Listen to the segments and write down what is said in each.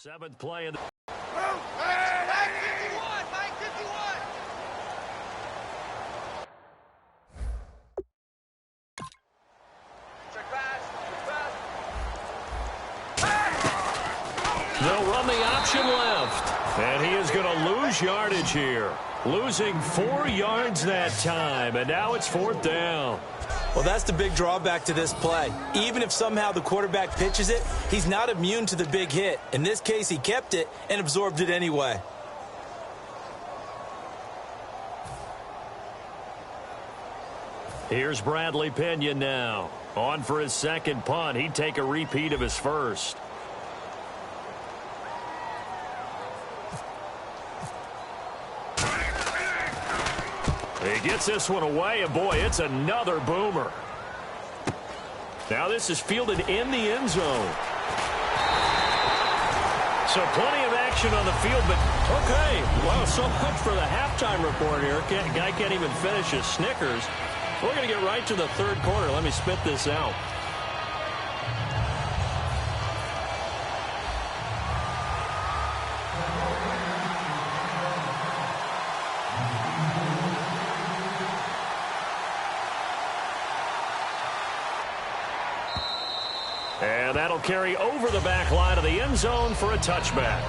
Seventh play of the... They'll run the option left. And he is going to lose yardage here. Losing 4 yards that time. And now it's 4th down. Well, that's the big drawback to this play. Even if somehow the quarterback pitches it, he's not immune to the big hit. In this case, he kept it and absorbed it anyway. Here's Bradley Pinion now. On for his second punt. He'd take a repeat of his first. He gets this one away, and boy, it's another boomer. Now this is fielded in the end zone. So plenty of action on the field, but okay. Well, so much for the halftime report here. Guy can't even finish his Snickers. We're going to get right to the third quarter. Let me spit this out. And that'll carry over the back line of the end zone for a touchback.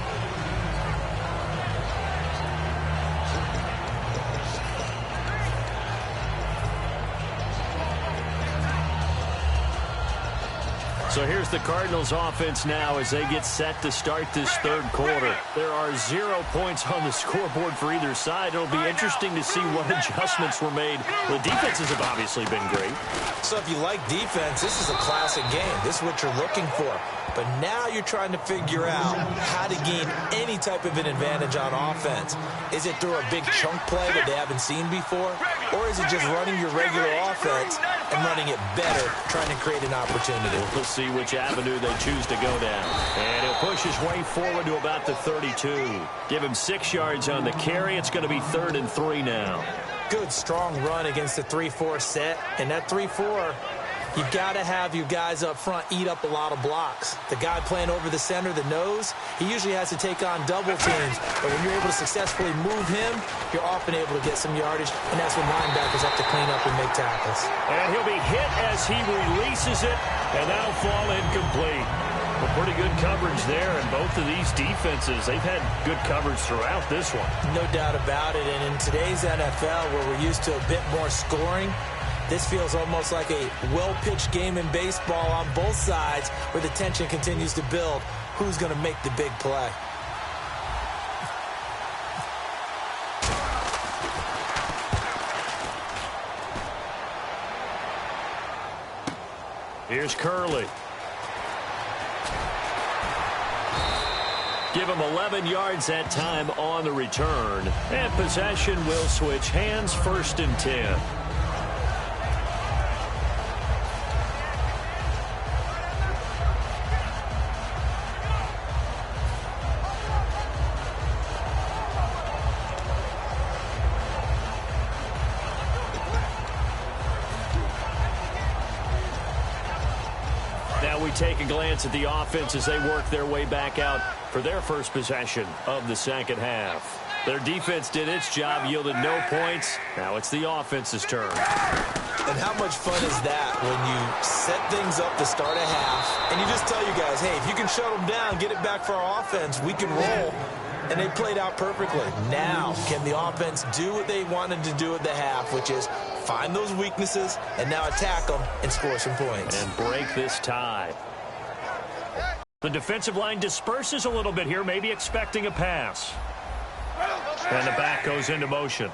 So here's the Cardinals offense now as they get set to start this third quarter. There are 0 points on the scoreboard for either side. It'll be interesting to see what adjustments were made. The defenses have obviously been great. So if you like defense, this is a classic game. This is what you're looking for. But now you're trying to figure out how to gain any type of an advantage on offense. Is it through a big chunk play that they haven't seen before? Or is it just running your regular offense and running it better, trying to create an opportunity? We'll see which avenue they choose to go down. And he'll push his way forward to about the 32. Give him 6 yards on the carry. It's going to be 3rd and 3 now. Good, strong run against the 3-4 set. And that 3-4, you've got to have your guys up front eat up a lot of blocks. The guy playing over the center, the nose, he usually has to take on double teams. But when you're able to successfully move him, you're often able to get some yardage. And that's when linebackers have to clean up and make tackles. And he'll be hit as he releases it. And that'll fall incomplete. Well, pretty good coverage there. And both of these defenses, they've had good coverage throughout this one. No doubt about it. And in today's NFL, where we're used to a bit more scoring, this feels almost like a well-pitched game in baseball on both sides where the tension continues to build. Who's going to make the big play? Here's Curley. Give him 11 yards that time on the return. And possession will switch hands, 1st and 10. Now we take a glance at the offense as they work their way back out for their first possession of the second half. Their defense did its job, yielded no points. Now it's the offense's turn. And how much fun is that when you set things up to start a half and you just tell you guys, hey, if you can shut them down, get it back for our offense, we can roll. And they played out perfectly. Now, can the offense do what they wanted to do at the half, which is find those weaknesses and now attack them and score some points. And break this tie. The defensive line disperses a little bit here, maybe expecting a pass. And the back goes into motion.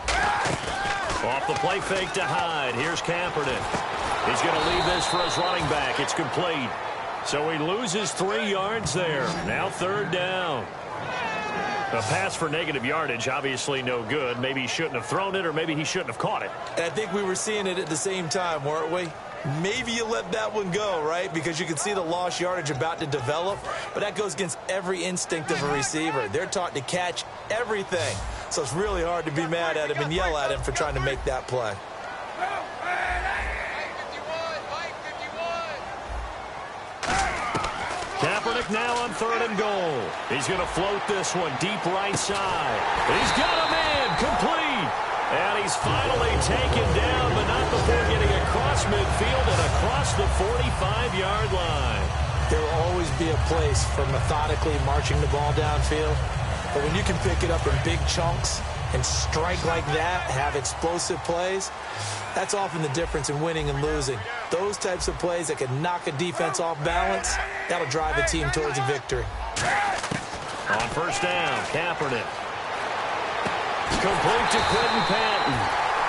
Off the play fake to Hyde. Here's Kaepernick. He's going to leave this for his running back. It's complete. So he loses 3 yards there. Now 3rd down. A pass for negative yardage, obviously no good. Maybe he shouldn't have thrown it, or maybe he shouldn't have caught it. And I think we were seeing it at the same time, weren't we? Maybe you let that one go, right? Because you can see the lost yardage about to develop. But that goes against every instinct of a receiver. They're taught to catch everything. So it's really hard to be mad at him and yell at him for trying to make that play. Kaepernick Kaepernick now on 3rd and goal. He's going to float this one deep right side. He's got a man complete. And he's finally taken down, but not before getting across midfield and across the 45-yard line. There will always be a place for methodically marching the ball downfield. But when you can pick it up in big chunks and strike like that, have explosive plays, that's often the difference in winning and losing. Those types of plays that can knock a defense off balance, that'll drive a team towards a victory. On 1st down, Kaepernick. Complete to Quentin Patton.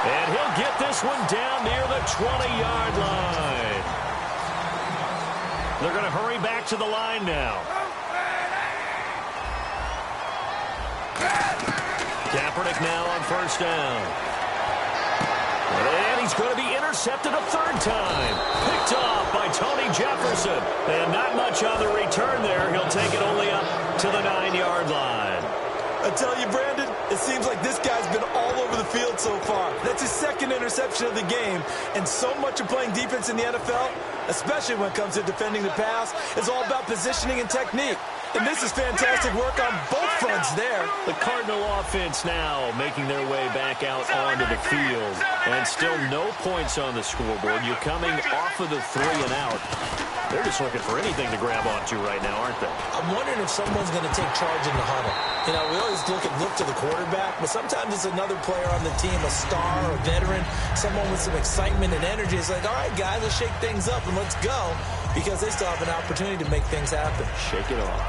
And he'll get this one down near the 20-yard line. They're going to hurry back to the line now. Kaepernick now on 1st down. And he's going to be intercepted a 3rd time. Picked off by Tony Jefferson. And not much on the return there. He'll take it only up to the 9-yard line. I tell you, Brandon, it seems like this guy's been all over the field so far. That's his 2nd interception of the game. And so much of playing defense in the NFL, especially when it comes to defending the pass, is all about positioning and technique. And this is fantastic work on both fronts there. The Cardinal offense now making their way back out onto the field. And still no points on the scoreboard. You're coming off of the 3 and out. They're just looking for anything to grab onto right now, aren't they? I'm wondering if someone's going to take charge in the huddle. You know, we always look to the quarterback, but sometimes it's another player on the team, a star, a veteran, someone with some excitement and energy. It's like, all right, guys, let's shake things up and let's go, because they still have an opportunity to make things happen. Shake it off.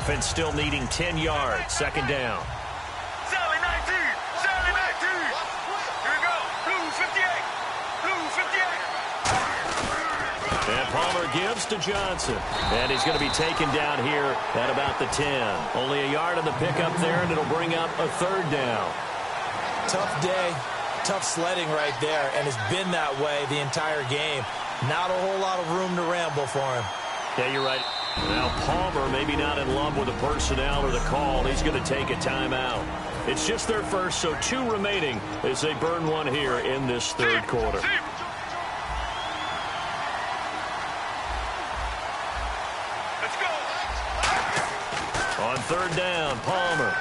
Offense still needing 10 yards. 2nd down. Sally 19. Sally 19. Here we go. Blue 58. Blue 58. And Palmer gives to Johnson. And he's going to be taken down here at about the 10. Only a yard on the pickup there, and it'll bring up a 3rd down. Tough day, tough sledding right there, and it's been that way the entire game. Not a whole lot of room to ramble for him. Yeah, you're right. Now Palmer maybe not in love with the personnel or the call. He's going to take a timeout. It's just their first, so 2 remaining as they burn one here in this 3rd quarter. On 3rd down, Palmer.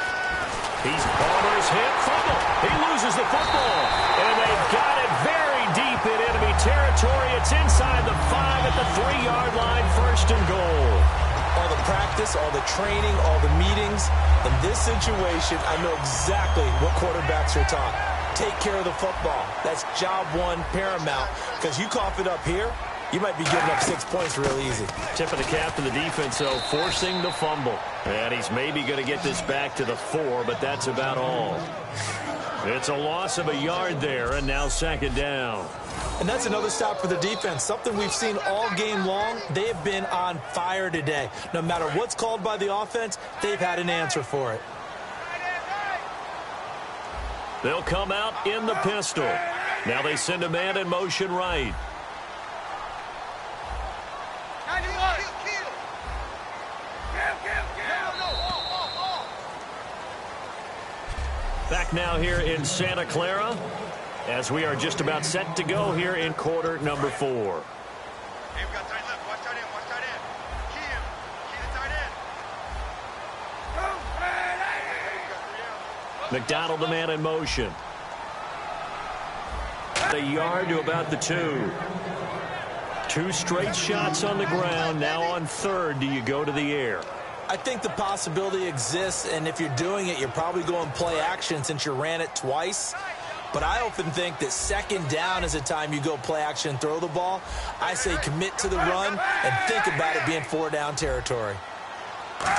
Palmer's hit, fumble. He loses the football. And they've got it very deep in enemy territory. It's inside the 5 at the 3-yard line, 1st and goal. All the practice, all the training, all the meetings. In this situation, I know exactly what quarterbacks are taught. Take care of the football. That's job 1 paramount. Because you cough it up here, you might be giving up 6 points real easy. Tip of the cap to the defense, though, forcing the fumble. And he's maybe going to get this back to the 4, but that's about all. It's a loss of a yard there, and now 2nd down. And that's another stop for the defense, something we've seen all game long. They've been on fire today. No matter what's called by the offense, they've had an answer for it. They'll come out in the pistol. Now they send a man in motion right. Back now here in Santa Clara as we are just about set to go here in quarter number 4. Hey, we got tight left. Watch tight end. Watch tight end. Key him. Key the tight end. McDonald, the man in motion. A yard to about the 2. 2 straight shots on the ground. Now on 3rd, do you go to the air? I think the possibility exists, and if you're doing it, you're probably going play action since you ran it twice. But I often think that 2nd down is the time you go play action and throw the ball. I say commit to the run and think about it being 4-down territory.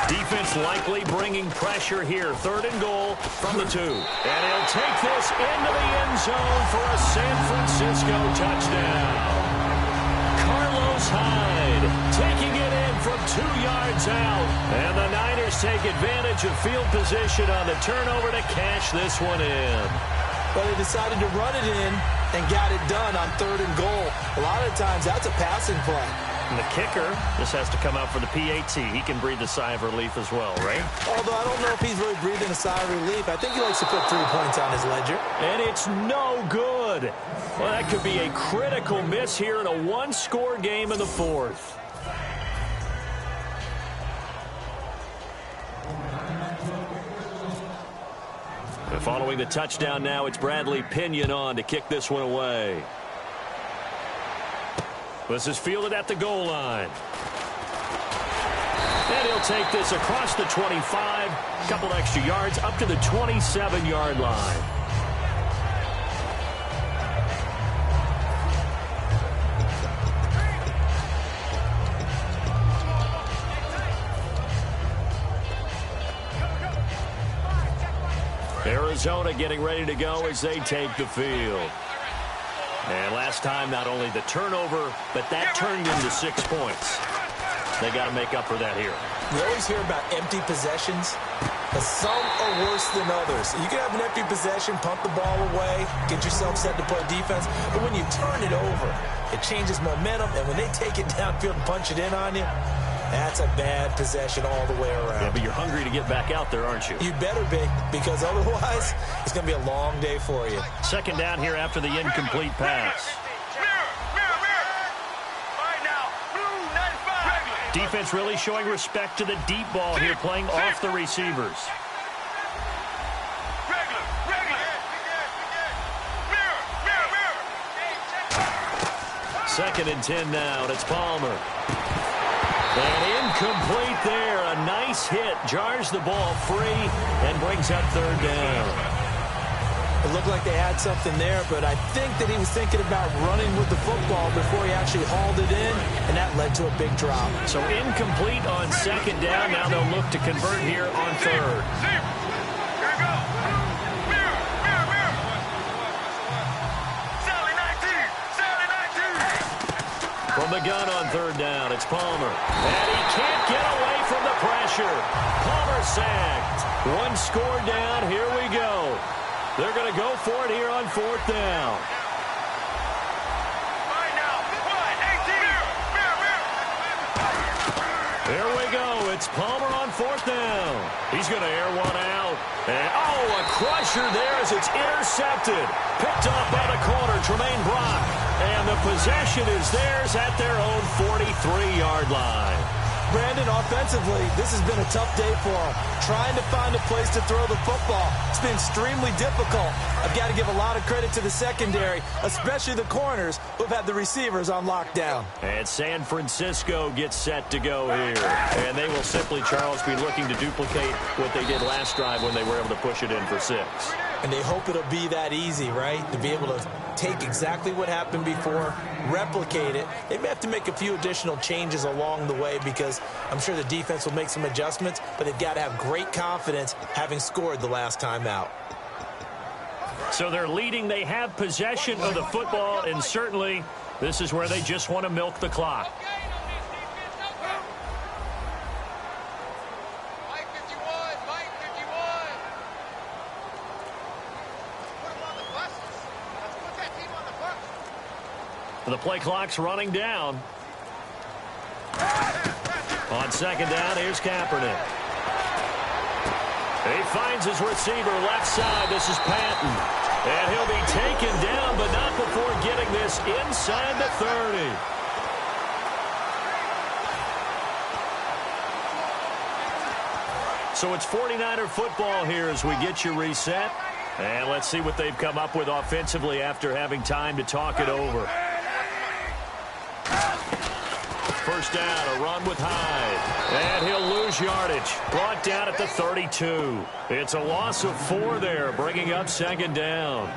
Defense likely bringing pressure here. 3rd and goal from the 2. And he'll take this into the end zone for a San Francisco touchdown. Carlos Hyde taking it in from 2 yards out. And the Niners take advantage of field position on the turnover to cash this one in. But they decided to run it in and got it done on 3rd and goal. A lot of times that's a passing play. And the kicker just has to come out for the PAT. He can breathe a sigh of relief as well, right? Although I don't know if he's really breathing a sigh of relief. I think he likes to put 3 points on his ledger. And it's no good. Well, that could be a critical miss here in a 1-score game in the 4th. And following the touchdown now, it's Bradley Pinion on to kick this one away. This is fielded at the goal line. And he'll take this across the 25, a couple extra yards, up to the 27-yard line. Arizona getting ready to go as they take the field. And last time, not only the turnover, but that turned into 6 points. They got to make up for that here. We always hear about empty possessions, but some are worse than others. You can have an empty possession, pump the ball away, get yourself set to play defense, but when you turn it over, it changes momentum, and when they take it downfield and punch it in on you, that's a bad possession all the way around. Yeah, but you're hungry to get back out there, aren't you? You better be, because otherwise, it's going to be a long day for you. Second down here after the incomplete pass. Defense really showing respect to the deep ball here, playing off the receivers. Second and 10 now, and it's Palmer. And incomplete there. A nice hit. Jars the ball free and brings up third down. It looked like they had something there, but I think that he was thinking about running with the football before he actually hauled it in, and that led to a big drop. So incomplete on second down. Now they'll look to convert here on third. Here we go. Mirror. Sally 19. From the gun on third down, it's Palmer. And he can't get away from the pressure. Palmer sacked. One score down. Here we go. They're going to go for it here on fourth down. There we go. It's Palmer on fourth down. He's going to air one out. And, a crusher there as it's intercepted. Picked up by the corner, Tremaine Brock. And the possession is theirs at their own 43-yard line. Brandon, offensively, this has been a tough day for him. Trying to find a place to throw the football. It's been extremely difficult. I've got to give a lot of credit to the secondary, especially the corners who've had the receivers on lockdown. And San Francisco gets set to go here. And they will simply, Charles, be looking to duplicate what they did last drive when they were able to push it in for 6. And they hope it'll be that easy, right? To be able to take exactly what happened before, replicate it. They may have to make a few additional changes along the way because I'm sure the defense will make some adjustments, but they've got to have great confidence having scored the last time out. So they're leading. They have possession of the football, and certainly this is where they just want to milk the clock. The play clock's running down. On second down, here's Kaepernick. He finds his receiver left side. This is Patton. And he'll be taken down, but not before getting this inside the 30. So it's 49er football here as we get you reset. And let's see what they've come up with offensively after having time to talk it over. First down, a run with Hyde. And he'll lose yardage. Brought down at the 32. It's a loss of 4 there, bringing up second down.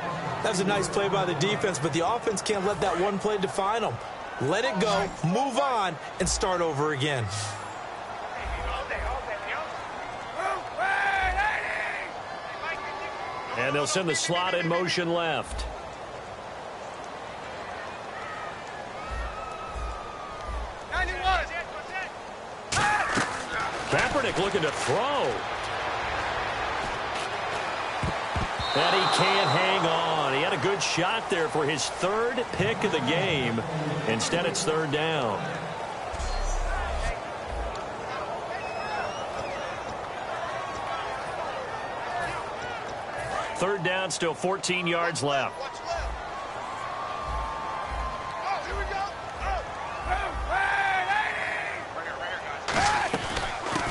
That was a nice play by the defense, but the offense can't let that one play define them. Let it go, move on, and start over again. And they'll send the slot in motion left. Kaepernick looking to throw. And he can't hang on. He had a good shot there for his 3rd pick of the game. Instead, it's third down. Third down, still 14 yards left.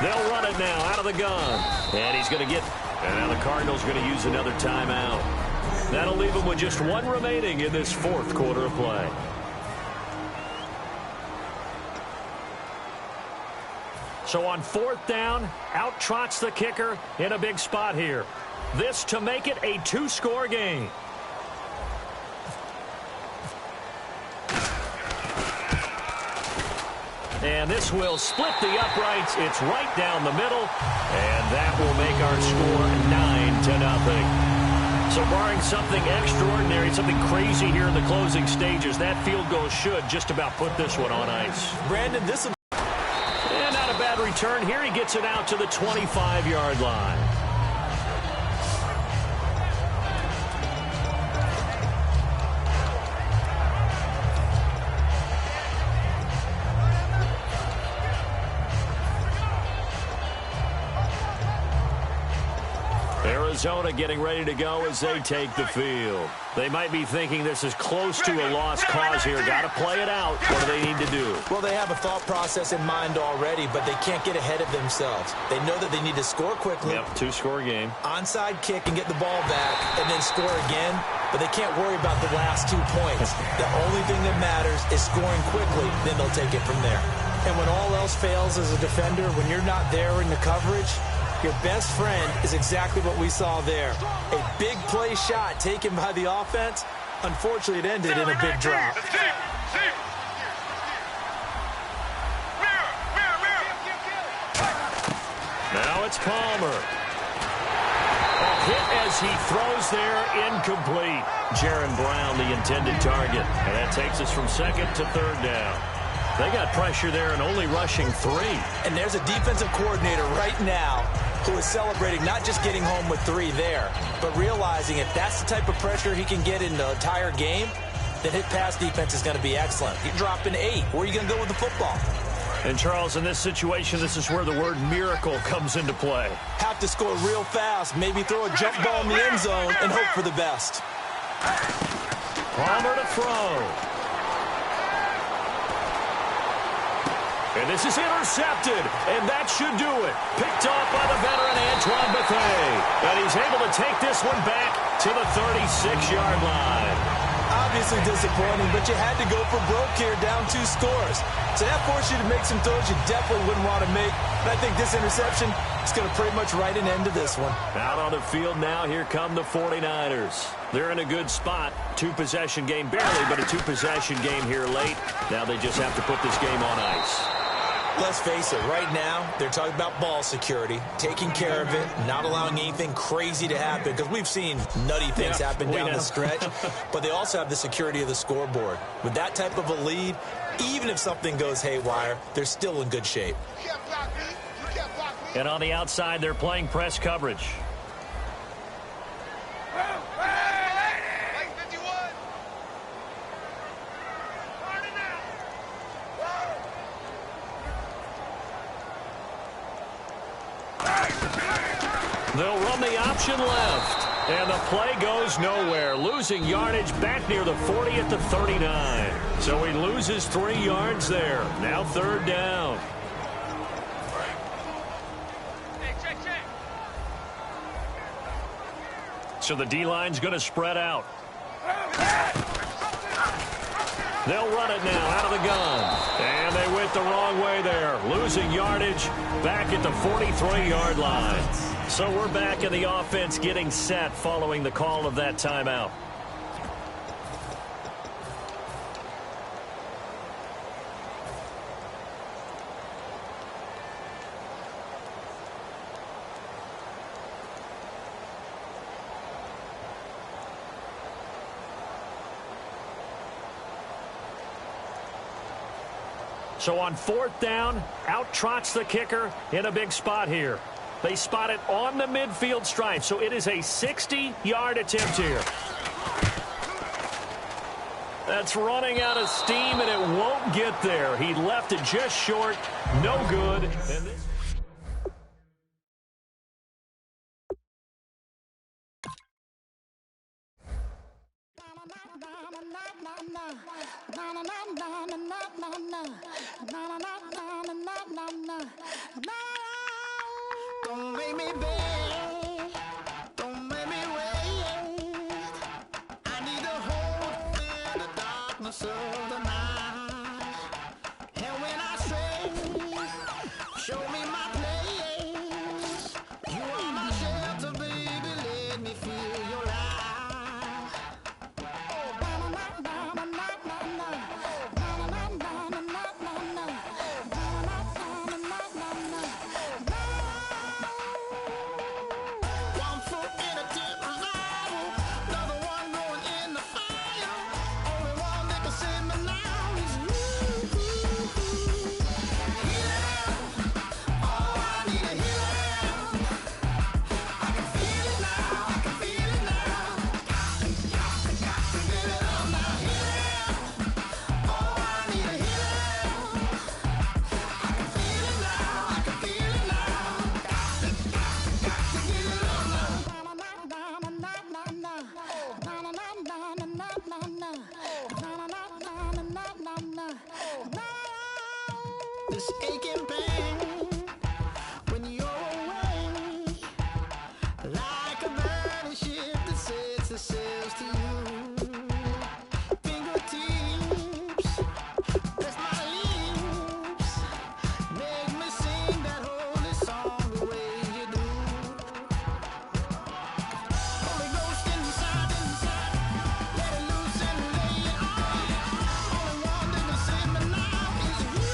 They'll run it now out of the gun. And he's going to get And now the Cardinals going to use another timeout. That'll leave them with just one remaining in this fourth quarter of play. So on fourth down, out trots the kicker in a big spot here. This to make it a two-score game. And this will split the uprights. It's right down the middle. And that will make our score 9-0. So barring something extraordinary, something crazy here in the closing stages, that field goal should just about put this one on ice. Brandon, this will... And not a bad return here. He gets it out to the 25-yard line. Arizona getting ready to go as they take the field. They might be thinking this is close to a lost cause here. Got to play it out. What do they need to do? Well, they have a thought process in mind already, but they can't get ahead of themselves. They know that they need to score quickly. Yep, two-score game. Onside kick and get the ball back and then score again, but they can't worry about the last 2 points. The only thing that matters is scoring quickly, then they'll take it from there. And when all else fails as a defender, when you're not there in the coverage, your best friend is exactly what we saw there. A big play shot taken by the offense. Unfortunately, it ended in a big drop. Now it's Palmer. A hit as he throws there, incomplete. Jaron Brown, the intended target. And that takes us from second to third down. They got pressure there and only rushing 3. And there's a defensive coordinator right now who is celebrating not just getting home with 3 there, but realizing if that's the type of pressure he can get in the entire game, then his pass defense is going to be excellent. You're dropping 8. Where are you going to go with the football? And, Charles, in this situation, this is where the word miracle comes into play. Have to score real fast, maybe throw a jump ball in the end zone and hope for the best. Palmer to throw. And this is intercepted, and that should do it. Picked off by the veteran Antoine Bethea. And he's able to take this one back to the 36-yard line. Obviously disappointing, but you had to go for broke here, down 2 scores. So that forced you to make some throws you definitely wouldn't want to make. And I think this interception is going to pretty much write an end to this one. Out on the field now, here come the 49ers. They're in a good spot. 2-possession game, barely, but a 2-possession game here late. Now they just have to put this game on ice. Let's face it, right now, they're talking about ball security, taking care of it, not allowing anything crazy to happen, because we've seen nutty things happen down the stretch, but they also have the security of the scoreboard. With that type of a lead, even if something goes haywire, they're still in good shape. And on the outside, they're playing press coverage. They'll run the option left. And the play goes nowhere. Losing yardage back near the 40 at the 39. So he loses 3 yards there. Now third down. So the D-line's going to spread out. They'll run it now out of the gun. And they went the wrong way there. Losing yardage back at the 43-yard line. So we're back in the offense getting set following the call of that timeout. So on fourth down, out trots the kicker in a big spot here. They spot it on the midfield stripe, so it is a 60-yard attempt here. That's running out of steam, and it won't get there. He left it just short. No good. And this Don't make me beg. of the night. And when I stray, show me my place. You are my shelter, baby, let me feel your light. One foot in a deep revival, another one going in the fire. Only one that can save me now is you. Healing, oh, I need a healing. I can feel it now, I can feel it now. Got to get it up now. Healing, oh, I need a healing. I can feel it now, I can feel it now. Got to get it up now. This aching pain when you're away, like a burning ship that sets the sails to you. Fingertips, press my lips, make me sing that holy song the way you do. Holy Ghost inside, let it loose and lay it on. Only one that can save me now is you.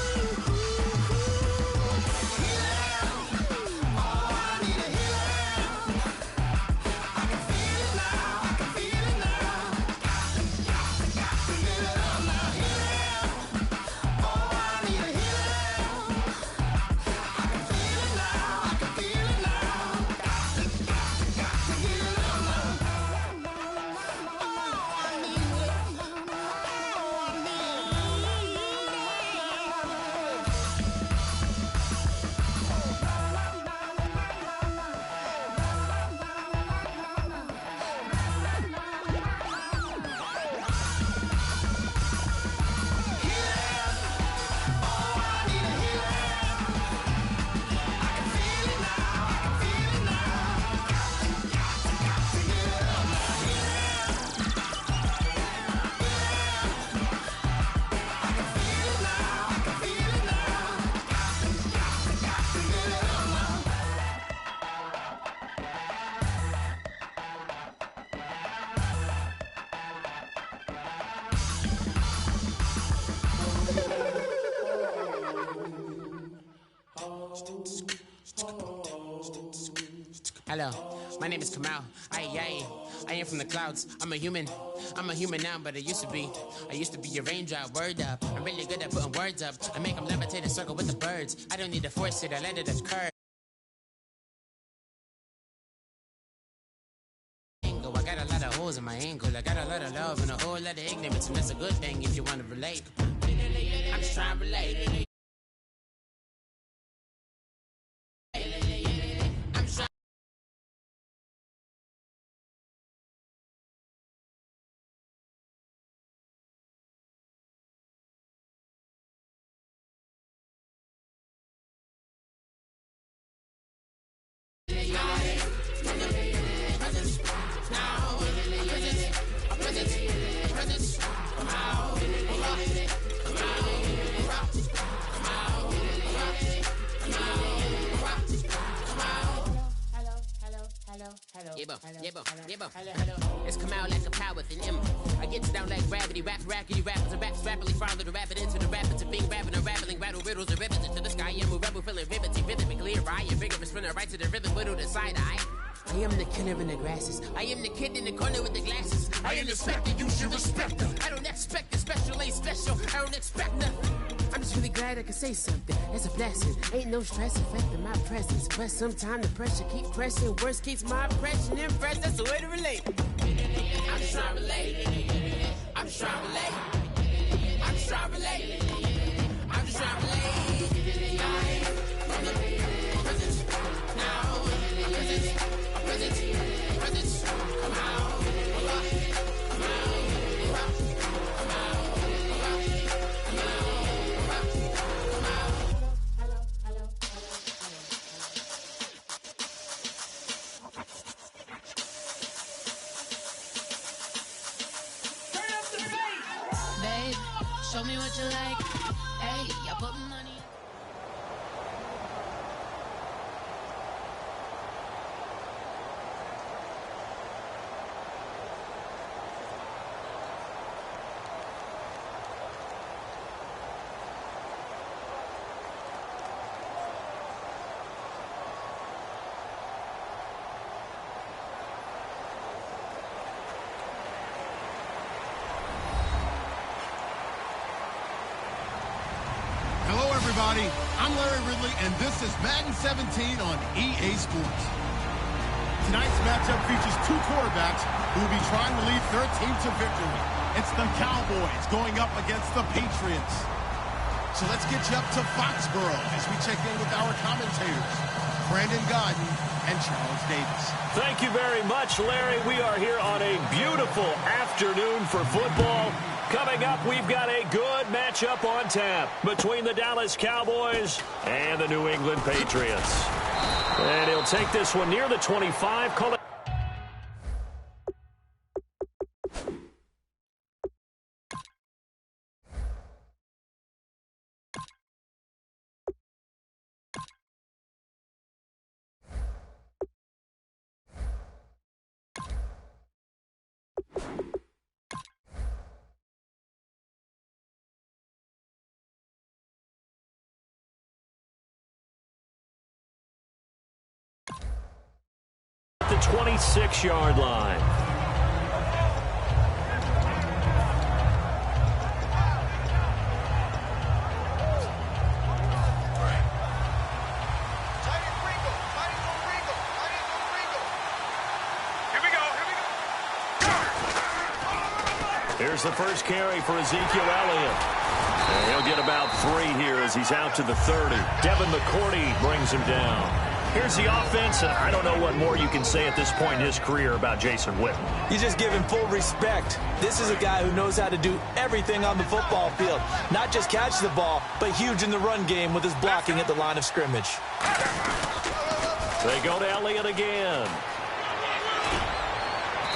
Healing, oh, I need a healing. I can feel it now, I can feel it now. Got to get it up now. Healing, oh, I need a healing. I can feel it now, I can feel it now. Got to get it up now. Oh, I need it. Oh, I need Hello, my name is Kamal. I am from the clouds. I'm a human now, but I used to be a raindrop. Word up, I'm really good at putting words up. I make them levitate and circle with the birds. I don't need to force it, I let it occur. I got a lot of holes in my angle. I got a lot of love and a whole lot of ignorance, and that's a good thing if you want to relate. I'm just trying to relate. I'm trying. It's come out like a power with an M. I get down like gravity, rap rackety rappers and raps rapidly follow the rapid into the rapids of being rapping and rattling, rattle riddles and rivets into the sky. I'm a rebel feeling riveting, rhythm and clear eye. A vigorous spinner right to the rhythm, whittle the side eye. I am the killer in the grasses. I am the kid in the corner with the glasses. I am the specter, you should respect her. I don't expect a special, ain't special. I don't expect nothing. I'm just really glad I can say something. It's a blessing. Ain't no stress affecting my presence. But sometimes the pressure keep pressing. Worst keeps my impression impressed. That's the way to relate. I'm just trying to relate. I'm just trying to relate. I'm just trying to relate. I'm just trying to relate. From the present now. Present. Come out. Come Babe, me what you like. Hey, I put money. Everybody, I'm Larry Ridley, and this is Madden 17 on EA Sports. Tonight's matchup features two quarterbacks who will be trying to lead their team to victory. It's the Cowboys going up against the Patriots. So let's get you up to Foxborough as we check in with our commentators, Brandon Godden and Charles Davis. Thank you very much, Larry. We are here on a beautiful afternoon for football. Coming up, we've got a good matchup on tap between the Dallas Cowboys and the New England Patriots. And he'll take this one near the 25. Call it. The 26-yard line. Here's the first carry for Ezekiel Elliott. And he'll get about 3 here as he's out to the 30. Devin McCourty brings him down. Here's the offense, and I don't know what more you can say at this point in his career about Jason Witten. You just give him full respect. This is a guy who knows how to do everything on the football field. Not just catch the ball, but huge in the run game with his blocking at the line of scrimmage. They go to Elliott again.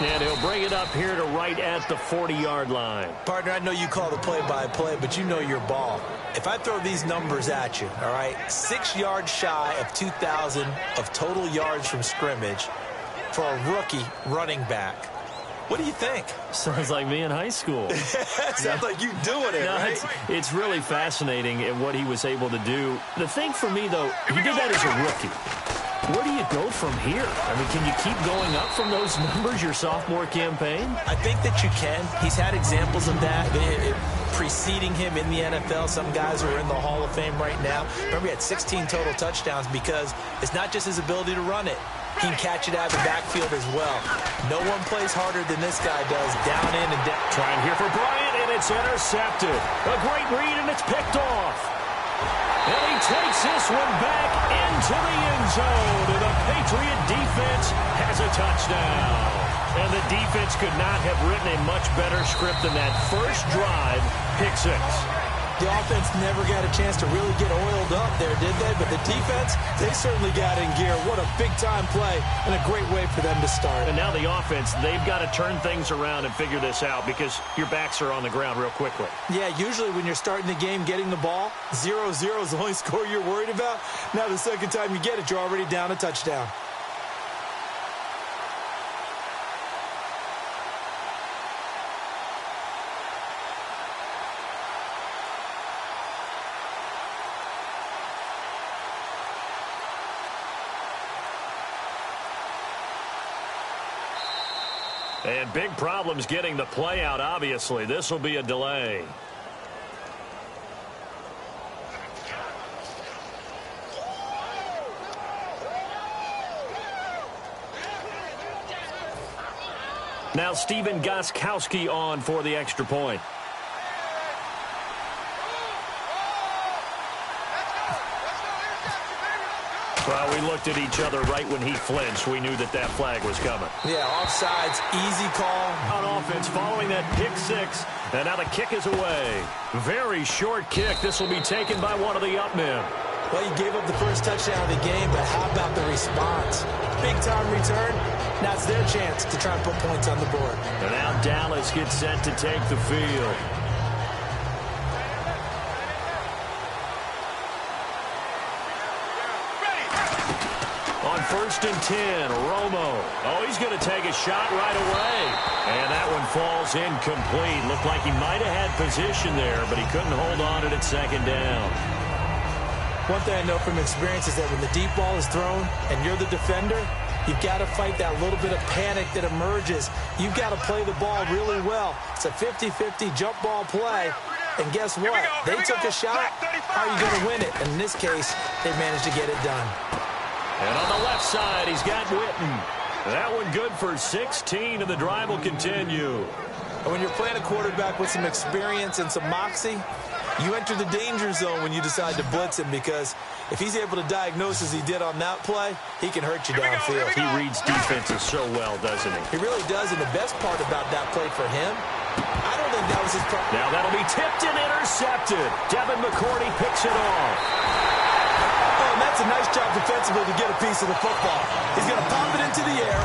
And he'll bring it up here to right at the 40-yard line. Partner, I know you call the play-by-play, but you know your ball. If I throw these numbers at you, all right, 6 yards shy of 2,000 of total yards from scrimmage for a rookie running back. What do you think? Sounds like me in high school. Sounds like you doing it, right? It's really fascinating at what he was able to do. The thing for me, though, he did that as a rookie. Where do you go from here? I mean, can you keep going up from those numbers your sophomore campaign? I think that you can. He's had examples of that preceding him in the NFL. Some guys are in the Hall of Fame right now. Remember, he had 16 total touchdowns because it's not just his ability to run it. He can catch it out of the backfield as well. No one plays harder than this guy does, down in and down. Trying here for Bryant, and it's intercepted. A great read, and it's picked off. And he takes this one back into the end zone. And the Patriot defense has a touchdown. And the defense could not have written a much better script than that first drive, pick 6. The offense never got a chance to really get oiled up there, did they? But the defense, they certainly got in gear. What a big-time play and a great way for them to start. And now the offense, they've got to turn things around and figure this out because your backs are on the ground real quickly. Yeah, usually when you're starting the game getting the ball, 0-0 is the only score you're worried about. Now the second time you get it, you're already down a touchdown. And big problems getting the play out, obviously. This will be a delay. Now Stephen Gostkowski on for the extra point. Well, we looked at each other right when he flinched. We knew that that flag was coming. Yeah, offsides, easy call. On offense following that pick 6. And now the kick is away. Very short kick. This will be taken by one of the up men. Well, you gave up the first touchdown of the game, but how about the response? Big-time return. Now it's their chance to try and put points on the board. And now Dallas gets set to take the field. 1st and 10. Romo. Oh, he's going to take a shot right away. And that one falls incomplete. Looked like he might have had position there, but he couldn't hold on to it at 2nd down. One thing I know from experience is that when the deep ball is thrown and you're the defender, you've got to fight that little bit of panic that emerges. You've got to play the ball really well. It's a 50-50 jump ball play. And guess what? They took a shot. How are you going to win it? And in this case, they managed to get it done. And on the left side, he's got Witten. That one good for 16, and the drive will continue. And when you're playing a quarterback with some experience and some moxie, you enter the danger zone when you decide to blitz him, because if he's able to diagnose as he did on that play, he can hurt you downfield. He reads defenses so well, doesn't he? He really does, and the best part about that play for him, I don't think that was his problem. Now that'll be tipped and intercepted. Devin McCourty picks it off. Oh, and that's a nice job defensively to get a piece of the football. He's going to pop it into the air,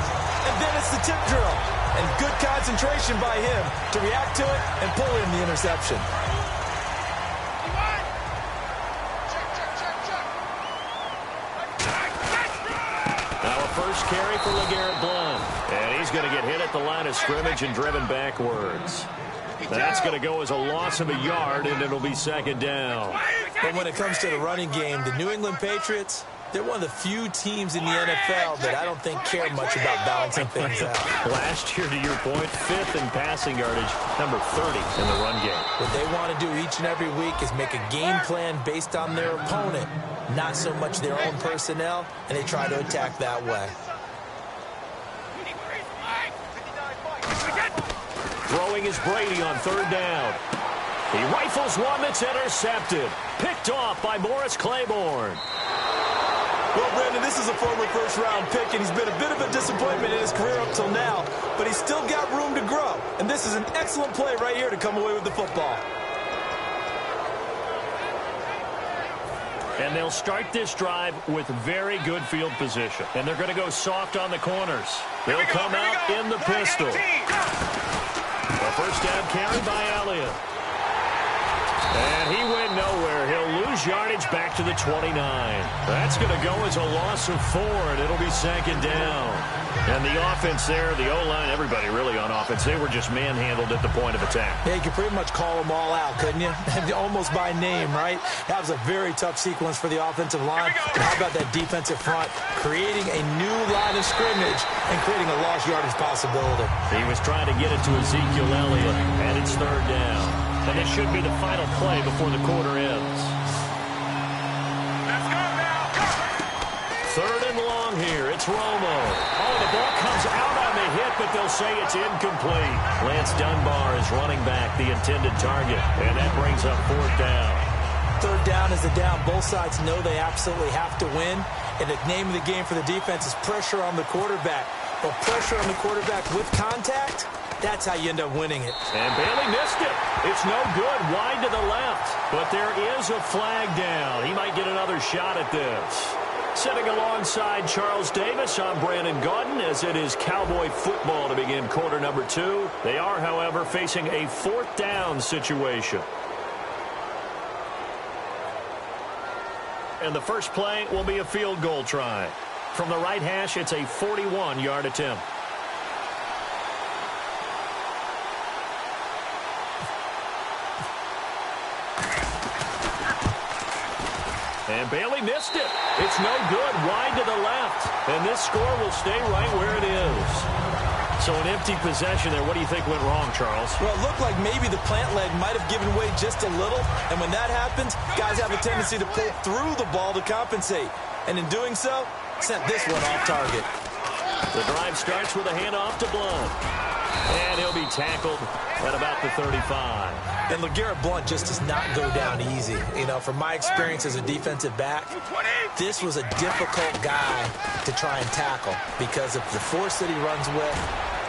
and then it's the tip drill. And good concentration by him to react to it and pull in the interception. Now a first carry for LeGarrette Blount. And he's going to get hit at the line of scrimmage and driven backwards. That's going to go as a loss of a yard, and it'll be 2nd down. But when it comes to the running game, the New England Patriots, they're one of the few teams in the NFL that I don't think care much about balancing things out. Last year, to your point, 5th in passing yardage, number 30 in the run game. What they want to do each and every week is make a game plan based on their opponent, not so much their own personnel, and they try to attack that way. Throwing is Brady on 3rd down. He rifles one that's intercepted. Picked off by Morris Claiborne. Well, Brandon, this is a former first-round pick, and he's been a bit of a disappointment in his career up till now, but he's still got room to grow. And this is an excellent play right here to come away with the football. And they'll start this drive with very good field position. And they're going to go soft on the corners. They'll come out in the pistol. A first down carry by Elliott. And he went nowhere. He'll lose yardage back to the 29. That's going to go as a loss of 4, and it'll be 2nd down. And the offense there, the O-line, everybody really on offense, they were just manhandled at the point of attack. Yeah, you could pretty much call them all out, couldn't you? Almost by name, right? That was a very tough sequence for the offensive line. But how about that defensive front creating a new line of scrimmage and creating a lost yardage possibility? He was trying to get it to Ezekiel Elliott, and it's 3rd down. And this should be the final play before the quarter ends. Let's go now. 3rd and long here. It's Romo. Oh, the ball comes out on the hit, but they'll say it's incomplete. Lance Dunbar is running back, the intended target, and that brings up 4th down. 3rd down is the down. Both sides know they absolutely have to win, and the name of the game for the defense is pressure on the quarterback. But pressure on the quarterback with contact, that's how you end up winning it. And Bailey missed it. It's no good, wide to the left. But there is a flag down. He might get another shot at this. Sitting alongside Charles Davis, I'm Brandon Gaudin, as it is Cowboy football to begin quarter number 2. They are, however, facing a 4th down situation. And the first play will be a field goal try. From the right hash, it's a 41-yard attempt. And Bailey missed it. It's no good, wide to the left. And this score will stay right where it is. So an empty possession there. What do you think went wrong, Charles? Well, it looked like maybe the plant leg might have given way just a little. And when that happens, guys have a tendency to pull through the ball to compensate. And in doing so, sent this one off target. The drive starts with a handoff to Blount. And he'll be tackled at about the 35. And LeGarrette Blount just does not go down easy. You know, from my experience as a defensive back, this was a difficult guy to try and tackle because of the force that he runs with,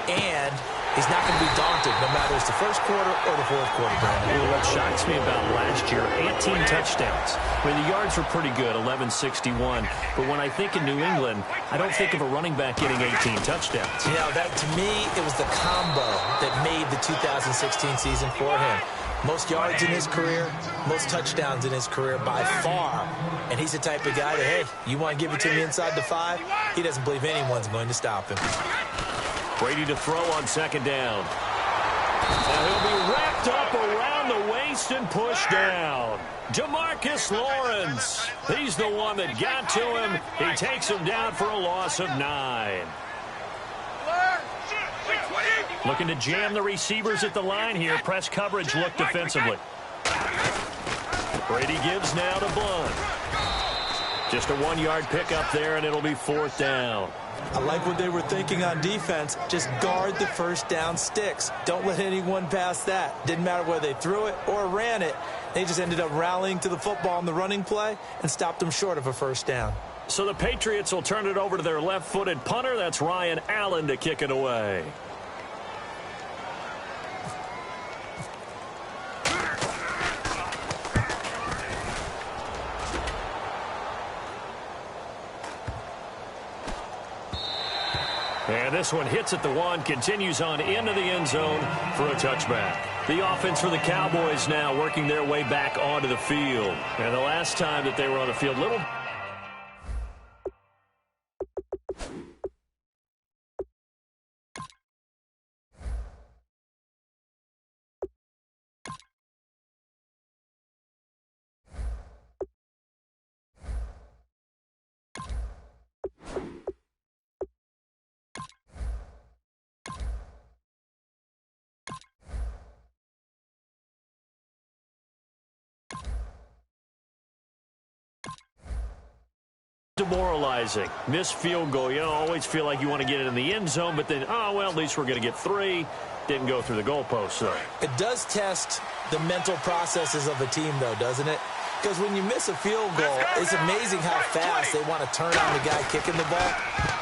and he's not going to be daunted no matter it's the first quarter or the fourth quarter. Well, what shocks me about last year, 18 touchdowns. I mean, the yards were pretty good, 1161. But when I think of New England, I don't think of a running back getting 18 touchdowns. You know, that to me, it was the combo that made the 2016 season for him. Most yards in his career, most touchdowns in his career by far. And he's the type of guy that, hey, you want to give it to me inside the 5? He doesn't believe anyone's going to stop him. Brady to throw on second down. Now he'll be wrapped up around the waist and pushed down. DeMarcus Lawrence. He's the one that got to him. He takes him down for a loss of 9. Looking to jam the receivers at the line here. Press coverage look defensively. Brady gives now to Blunt. Just a 1-yard pickup there, and it'll be 4th down. I like what they were thinking on defense. Just guard the first down sticks. Don't let anyone pass that. Didn't matter whether they threw it or ran it. They just ended up rallying to the football on the running play and stopped them short of a first down. So the Patriots will turn it over to their left-footed punter. That's Ryan Allen to kick it away. And this one hits at the 1, continues on into the end zone for a touchback. The offense for the Cowboys now working their way back onto the field. And the last time that they were on the field, little... demoralizing. Missed field goal. You always feel like you want to get it in the end zone, but then, oh, well, at least we're going to get 3. Didn't go through the goalpost, though. It does test the mental processes of a team, though, doesn't it? Because when you miss a field goal, it's amazing how fast they want to turn on the guy kicking the ball.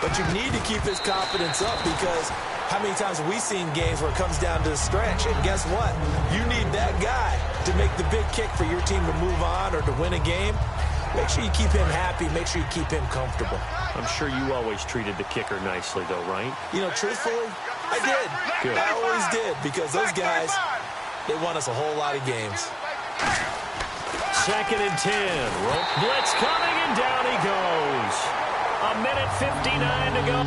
But you need to keep his confidence up, because how many times have we seen games where it comes down to the stretch? And guess what? You need that guy to make the big kick for your team to move on or to win a game. Make sure you keep him happy. Make sure you keep him comfortable. I'm sure you always treated the kicker nicely, though, right? You know, truthfully, I did. Good. I always did, because those guys, they won us a whole lot of games. 2nd and 10. Rope blitz coming, and down he goes. 1:59 to go.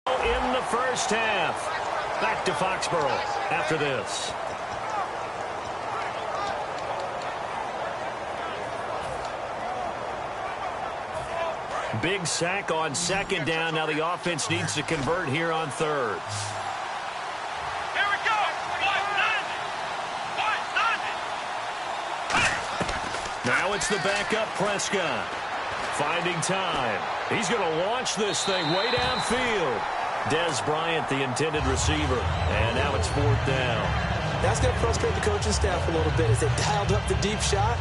In the first half. Back to Foxborough after this. Big sack on 2nd down. Now the offense needs to convert here on 3rd. Here we go. Now it's the backup Prescott. Finding time. He's going to launch this thing way downfield. Dez Bryant, the intended receiver. And now it's 4th down. That's going to frustrate the coaching staff a little bit as they dialed up the deep shot.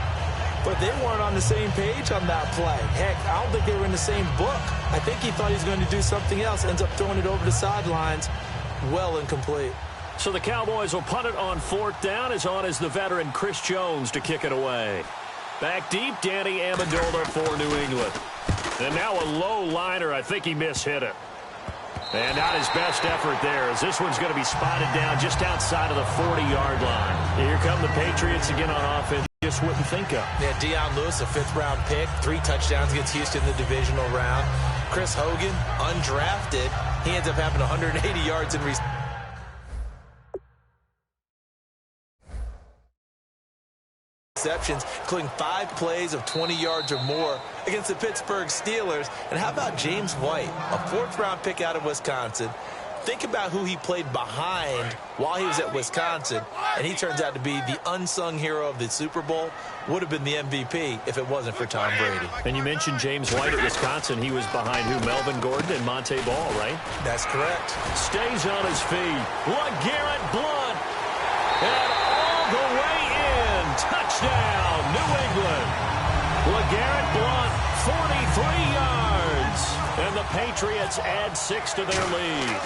But they weren't on the same page on that play. Heck, I don't think they were in the same book. I think he thought he was going to do something else. Ends up throwing it over the sidelines. Well incomplete. So the Cowboys will punt it on 4th down. As on as the veteran Chris Jones to kick it away. Back deep, Danny Amendola for New England. And now a low liner. I think he mishit it. And not his best effort there, as this one's going to be spotted down just outside of the 40-yard line. Here come the Patriots again on offense. Just wouldn't think of. Yeah, Deion Lewis, a 5th-round pick, 3 touchdowns against Houston in the divisional round. Chris Hogan, undrafted. He ends up having 180 yards in receptions, including 5 plays of 20 yards or more against the Pittsburgh Steelers. And how about James White, a 4th-round pick out of Wisconsin? Think about who he played behind while he was at Wisconsin, and he turns out to be the unsung hero of the Super Bowl. Would have been the MVP if it wasn't for Tom Brady. And you mentioned James White at Wisconsin. He was behind who? Melvin Gordon and Monte Ball, right? That's correct. Stays on his feet. LeGarrette Blount. And all the way in. Touchdown, New England. LeGarrette Blount, 43 yards. And the the Patriots add 6 to their lead.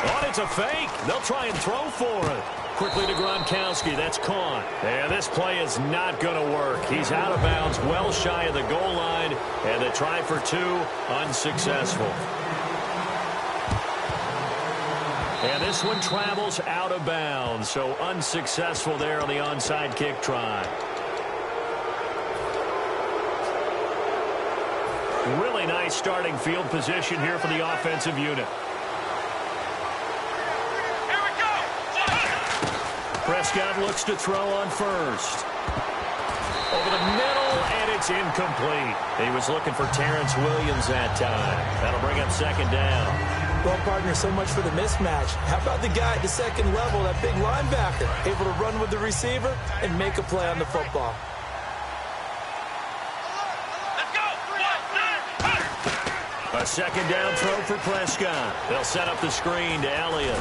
Oh, it's a fake. They'll try and throw for it. Quickly to Gronkowski. That's caught. And this play is not going to work. He's out of bounds, well shy of the goal line. And the try for 2, unsuccessful. And this one travels out of bounds. So unsuccessful there on the onside kick try. Really nice starting field position here for the offensive unit. Prescott looks to throw on first. Over the middle, and it's incomplete. He was looking for Terrence Williams that time. That'll bring up 2nd down. Well, partner, so much for the mismatch. How about the guy at the second level, that big linebacker, able to run with the receiver and make a play on the football? A 2nd down throw for Prescott. They'll set up the screen to Elliott.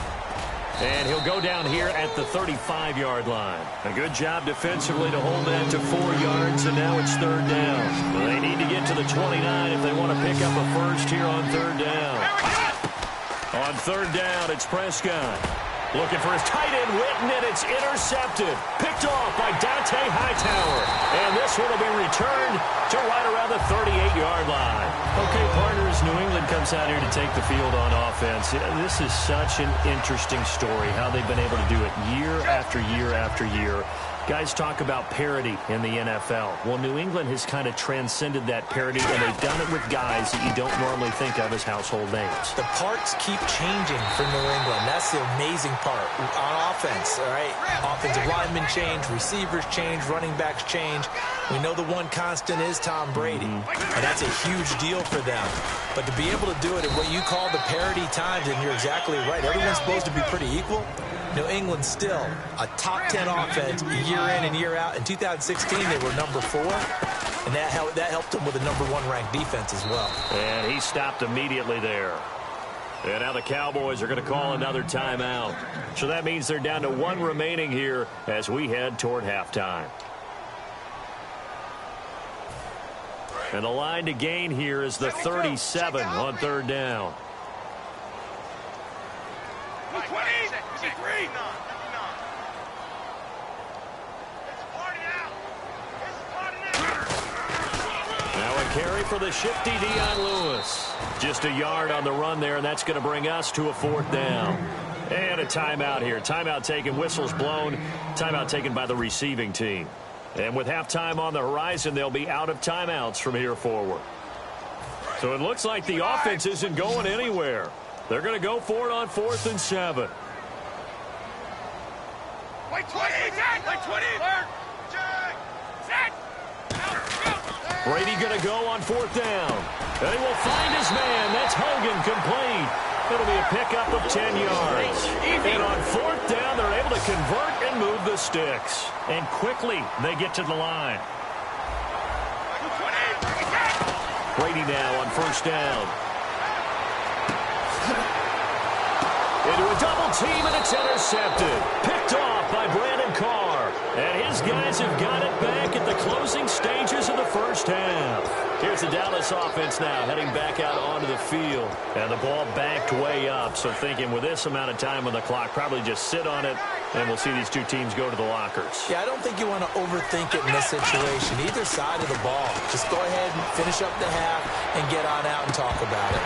And he'll go down here at the 35-yard line. A good job defensively to hold that to 4 yards, and now it's 3rd down. They need to get to the 29 if they want to pick up a first here on 3rd down. On 3rd down, it's Prescott. Looking for his tight end, Witten, and it's intercepted. Picked off by Dante Hightower. And this one will be returned to right around the 38-yard line. Okay, partners, New England comes out here to take the field on offense. This is such an interesting story, how they've been able to do it year after year after year. Guys talk about parity in the NFL. Well, New England has kind of transcended that parity, and they've done it with guys that you don't normally think of as household names. The parts keep changing for New England. That's the amazing part. On offense, all right? Offensive linemen change, receivers change, running backs change. We know the one constant is Tom Brady, and that's a huge deal for them. But to be able to do it at what you call the parity times, and you're exactly right, everyone's supposed to be pretty equal. New England still a top 10 offense year in and year out. In 2016, they were number 4, and that helped them with a number 1 ranked defense as well. And he stopped immediately there. And now the Cowboys are going to call another timeout. So that means they're down to 1 remaining here as we head toward halftime. And the line to gain here is the 37 on 3rd down. Now a carry for the shifty Dion Lewis. Just a yard on the run there, and that's going to bring us to a 4th down. And a timeout here. Timeout taken, whistles blown. Timeout taken by the receiving team. And with halftime on the horizon, they'll be out of timeouts from here forward. So it looks like the offense isn't going anywhere. They're going to go for it on 4th and 7. Wait 20, wait 20. Brady going to go on 4th down. And he will find his man. That's Hogan, complete. It'll be a pickup of 10 yards. And on 4th down, they're able to convert and move the sticks. And quickly, they get to the line. Brady now on 1st down. Into a double team, and it's intercepted. Picked off by Brandon Carr. And his guys have got it back at the closing stages of the first half. Here's the Dallas offense now heading back out onto the field. And the ball backed way up. So thinking with this amount of time on the clock, probably just sit on it, and we'll see these two teams go to the lockers. Yeah, I don't think you want to overthink it in this situation. Either side of the ball. Just go ahead and finish up the half and get on out and talk about it.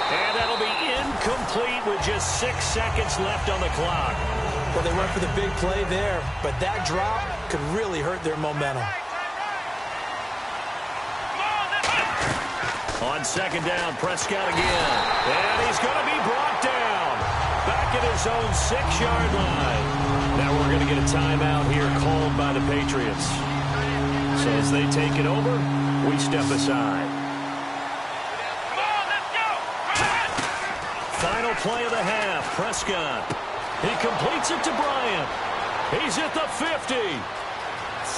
And that'll be incomplete with just 6 seconds left on the clock. Well, they went for the big play there, but that drop could really hurt their momentum. On 2nd down, Prescott again. And he's going to be brought down. Back at his own 6-yard line. Now we're going to get a timeout here called by the Patriots. So as they take it over, we step aside. Final play of the half, Prescott. He completes it to Bryant. He's at the 50,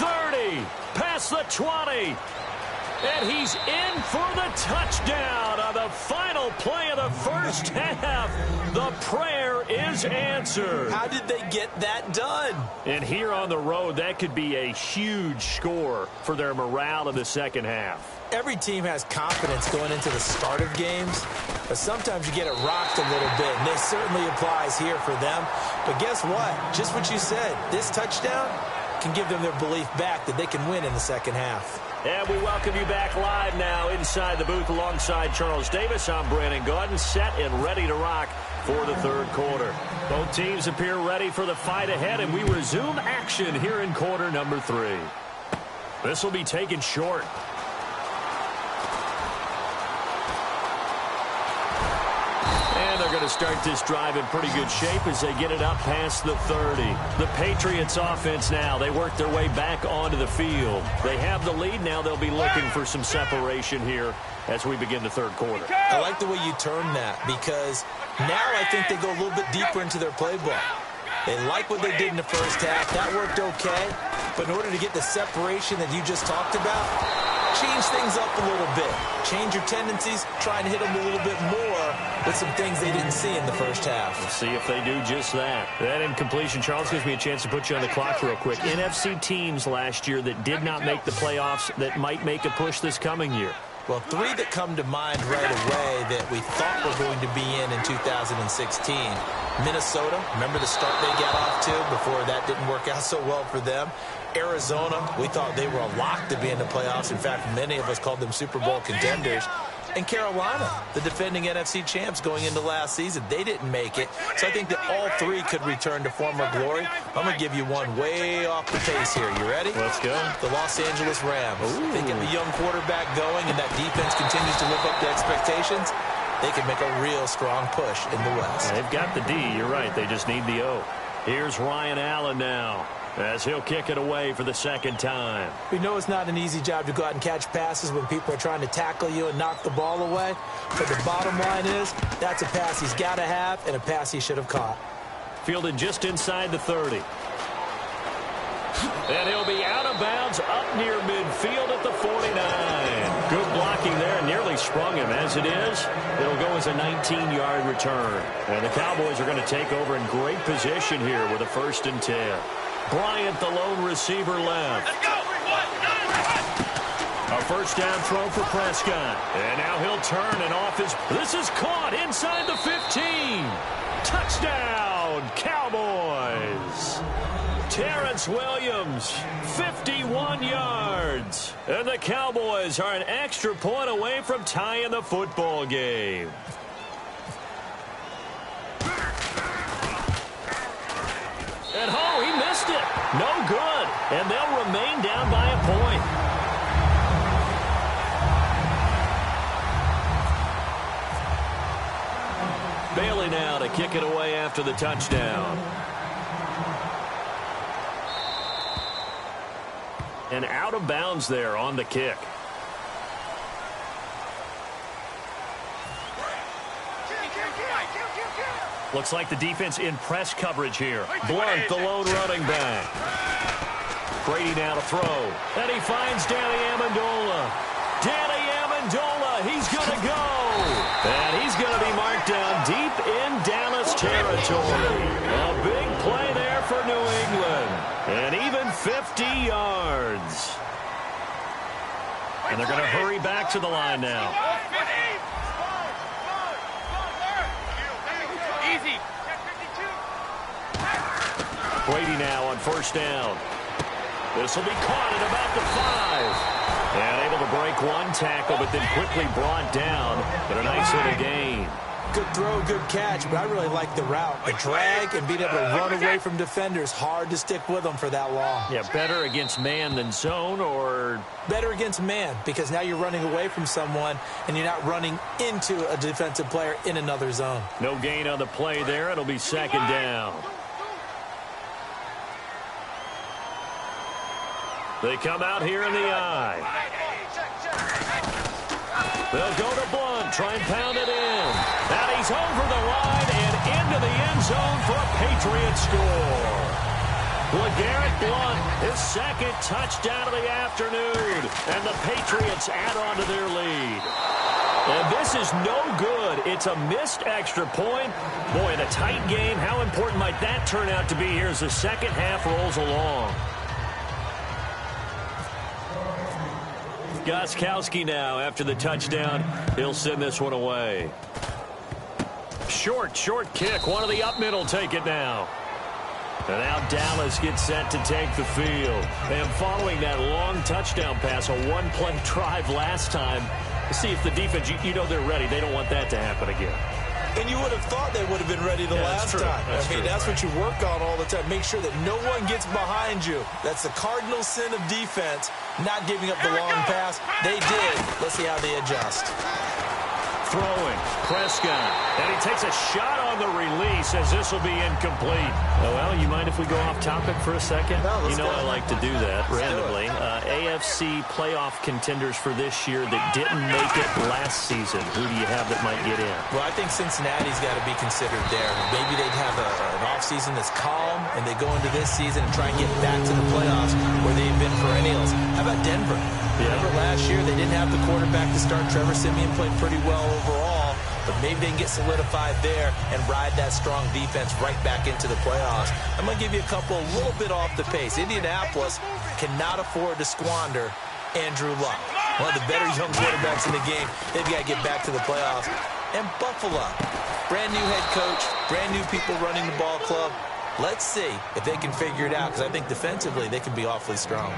30, past the 20. And he's in for the touchdown on the final play of the first half. The prayer is answered. How did they get that done? And here on the road, that could be a huge score for their morale in the second half. Every team has confidence going into the start of games, but sometimes you get it rocked a little bit, and this certainly applies here for them. But guess what? Just what you said, this touchdown can give them their belief back that they can win in the second half. And we welcome you back live now inside the booth alongside Charles Davis. I'm Brandon Gaudin, set and ready to rock for the third quarter. Both teams appear ready for the fight ahead, and we resume action here in quarter number 3. This will be taken short. They're going to start this drive in pretty good shape as they get it up past the 30. The Patriots offense now, they work their way back onto the field. They have the lead. Now they'll be looking for some separation here as we begin the third quarter. I like the way you term that, because now I think they go a little bit deeper into their playbook. They like what they did in the first half. That worked okay. But in order to get the separation that you just talked about, change things up a little bit. Change your tendencies. Try and hit them a little bit more with some things they didn't see in the first half. We'll see if they do just that. That incompletion, Charles, gives me a chance to put you on the clock real quick. NFC teams last year that did not make the playoffs that might make a push this coming year. Well, 3 that come to mind right away that we thought were going to be in 2016. Minnesota, remember the start they got off to before that didn't work out so well for them. Arizona, we thought they were a lock to be in the playoffs. In fact, many of us called them Super Bowl contenders. And Carolina, the defending NFC champs going into last season, they didn't make it. So I think that all 3 could return to former glory. I'm going to give you one way off the pace here. You ready? Let's go. The Los Angeles Rams. Ooh. They get the young quarterback going, and that defense continues to live up to expectations. They can make a real strong push in the West. They've got the D. You're right. They just need the O. Here's Ryan Allen now, as he'll kick it away for the second time. We know it's not an easy job to go out and catch passes when people are trying to tackle you and knock the ball away. But the bottom line is, that's a pass he's got to have and a pass he should have caught. Fielded just inside the 30. And he'll be out of bounds up near midfield at the 49. Good blocking there, and nearly sprung him. As it is, it'll go as a 19-yard return. And the Cowboys are going to take over in great position here with a 1st and 10. Bryant, the lone receiver, left. Let's go. A first down throw for Prescott. And now he'll turn and off his... This is caught inside the 15. Touchdown, Cowboys. Terrence Williams, 51 yards. And the Cowboys are an extra point away from tying the football game. And he missed it. No good. And they'll remain down by a point. Bailey now to kick it away after the touchdown. And out of bounds there on the kick. Looks like the defense in press coverage here. Blunt, the lone running back. Brady now to throw. And he finds Danny Amendola. Danny Amendola, he's going to go. And he's going to be marked down deep in Dallas territory. A big play there for New England. And even 50 yards. And they're going to hurry back to the line now. Easy. Brady now on first down. This will be caught at about the 5. And able to break one tackle, but then quickly brought down. But a nice little gain. Good throw, good catch, but I really like the route. The drag and being able to run away from defenders. Hard to stick with them for that long. Yeah, better against man than zone, or... Better against man, because now you're running away from someone and you're not running into a defensive player in another zone. No gain on the play there. It'll be second down. They come out here in the eye. They'll go to Blunt, try and pound it in. And he's over the line and into the end zone for a Patriot score. LeGarrette Blount, his second touchdown of the afternoon. And the Patriots add on to their lead. And this is no good. It's a missed extra point. Boy, in a tight game, how important might that turn out to be here as the second half rolls along? Gostkowski now after the touchdown. He'll send this one away. Short kick. One of the up middle take it now. And now Dallas gets set to take the field. And following that long touchdown pass, a one-play drive last time, see if the defense, you know they're ready. They don't want that to happen again. And you would have thought they would have been ready the last time. That's what you work on all the time. Make sure that no one gets behind you. That's the cardinal sin of defense, not giving up the long pass. They did. Let's see how they adjust. Throwing, Prescott, and he takes a shot on the release as this will be incomplete. Oh, well, you mind if we go off topic for a second? No, you know I like to do that randomly. AFC playoff contenders for this year that didn't make it last season. Who do you have that might get in? Well, I think Cincinnati's got to be considered there. Maybe they'd have an offseason that's calm, and they go into this season and try and get back to the playoffs where they've been perennials. How about Denver? Remember last year they didn't have the quarterback to start. Trevor Siemian played pretty well overall, but maybe they can get solidified there and ride that strong defense right back into the playoffs. I'm going to give you a couple a little bit off the pace. Indianapolis cannot afford to squander Andrew Luck, one of the better young quarterbacks in the game. They've got to get back to the playoffs. And Buffalo, brand new head coach, brand new people running the ball club. Let's see if they can figure it out, because I think defensively they can be awfully strong.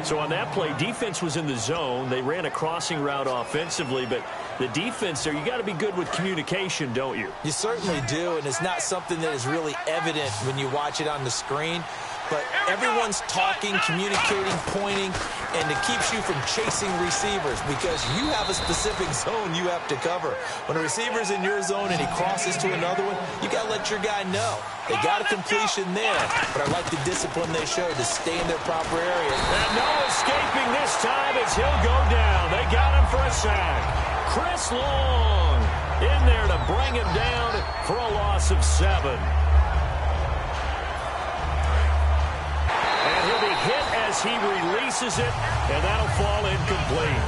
So on that play, defense was in the zone. They ran a crossing route offensively, but the defense there, you got to be good with communication, don't you? You certainly do, and it's not something that is really evident when you watch it on the screen. But everyone's talking, communicating, pointing, and it keeps you from chasing receivers because you have a specific zone you have to cover. When a receiver's in your zone and he crosses to another one, you got to let your guy know. They got a completion there, but I like the discipline they showed to stay in their proper areas. And no escaping this time as he'll go down. They got him for a sack. Chris Long in there to bring him down for a loss of 7. And he'll be hit as he releases it, and that'll fall incomplete.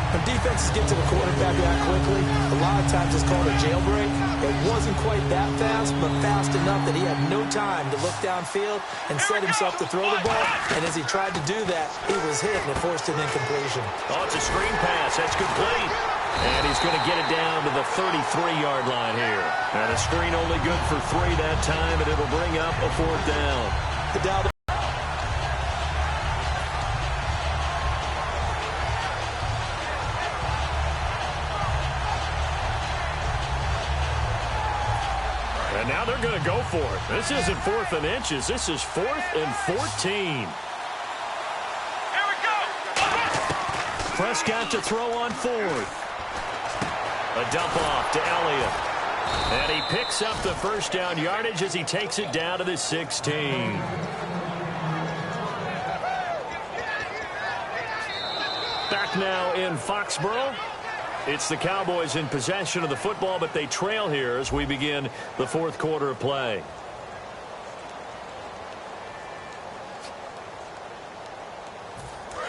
When defenses get to the quarterback that quickly, a lot of times it's called a jailbreak. It wasn't quite that fast, but fast enough that he had no time to look downfield and set himself to throw the ball. And as he tried to do that, he was hit and it forced an incompletion. Oh, it's a screen pass. That's complete. And he's going to get it down to the 33-yard line here. And a screen only good for 3 that time, and it'll bring up a 4th down. The down. And now they're going to go for it. This isn't 4th and inches. This is 4th and 14. Here we go. Prescott to throw on 4th. A dump off to Elliott. And he picks up the first down yardage as he takes it down to the 16. Back now in Foxborough. It's the Cowboys in possession of the football, but they trail here as we begin the 4th quarter of play.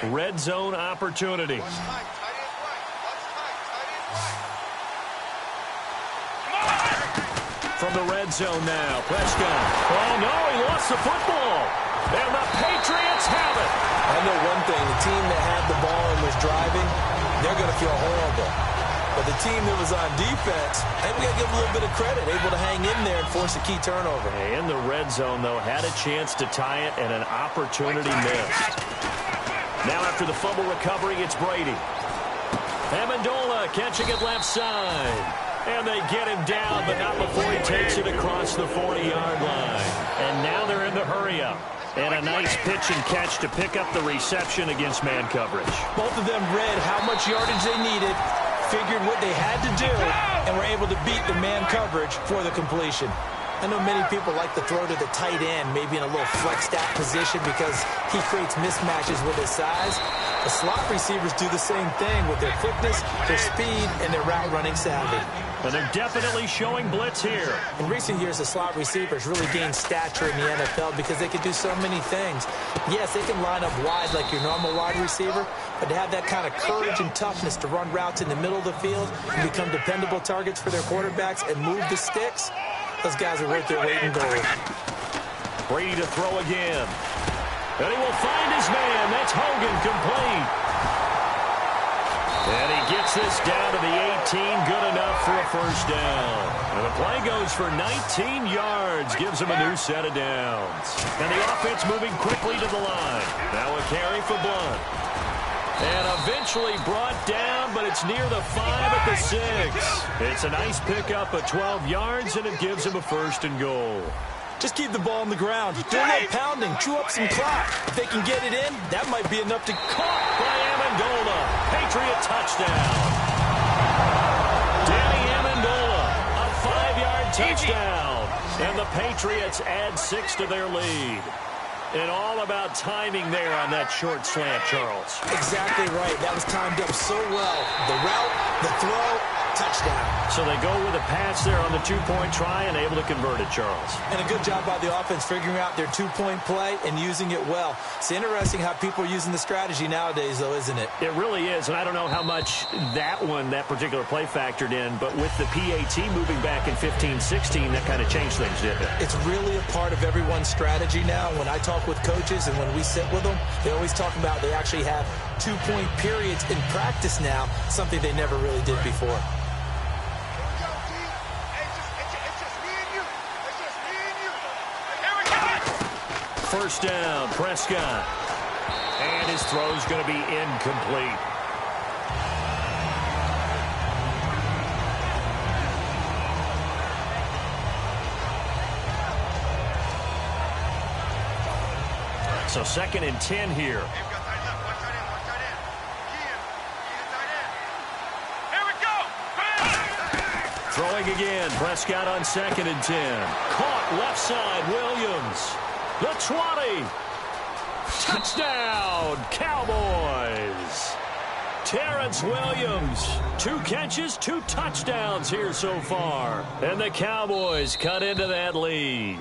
Red zone opportunity. From the red zone now, Prescott. Oh, no, he lost the football. And the Patriots have it. I know one thing. The team that had the ball and was driving, they're going to feel horrible. But the team that was on defense, I think we got to give them a little bit of credit, able to hang in there and force a key turnover. In the red zone, though, had a chance to tie it and an opportunity missed. Now after the fumble recovery, it's Brady. Amendola catching it left side. And they get him down, but not before he takes it across the 40-yard line. And now they're in the hurry-up. And a nice pitch and catch to pick up the reception against man coverage. Both of them read how much yardage they needed, figured what they had to do, and were able to beat the man coverage for the completion. I know many people like to throw to the tight end, maybe in a little flexed out position because he creates mismatches with his size. The slot receivers do the same thing with their quickness, their speed, and their route running savvy. And they're definitely showing blitz here. In recent years, the slot receivers really gained stature in the NFL because they can do so many things. Yes, they can line up wide like your normal wide receiver, but to have that kind of courage and toughness to run routes in the middle of the field and become dependable targets for their quarterbacks and move the sticks, those guys are worth their weight in gold. Brady to throw again. And he will find his man. That's Hogan, complete. And he gets this down to the 18, good enough for a first down. And the play goes for 19 yards, gives him a new set of downs. And the offense moving quickly to the line. Now a carry for Blunt. And eventually brought down, but it's near the 5 at the 6. It's a nice pickup of 12 yards, and it gives him a first and goal. Just keep the ball on the ground. Do a little pounding. Chew up some clock. If they can get it in, that might be enough to... Caught by Amendola. Patriot touchdown. Danny Amendola, a 5-yard touchdown. And the Patriots add 6 to their lead. And all about timing there on that short slant, Charles. Exactly right. That was timed up so well. The route, the throw, touchdown. So they go with a pass there on the two-point try and able to convert it, Charles. And a good job by the offense figuring out their two-point play and using it well. It's interesting how people are using the strategy nowadays, though, isn't it? It really is, and I don't know how much that particular play factored in, but with the PAT moving back in 15-16, that kind of changed things, didn't it? It's really a part of everyone's strategy now. When I talk with coaches and when we sit with them, they always talk about they actually have two-point periods in practice now, something they never really did before. First down, Prescott. And his throw's going to be incomplete. So 2nd and 10 here. Throwing again, Prescott on 2nd and 10. Caught left side, Williams. The 20. Touchdown, Cowboys. Terrence Williams. 2 catches, 2 touchdowns here so far. And the Cowboys cut into that lead.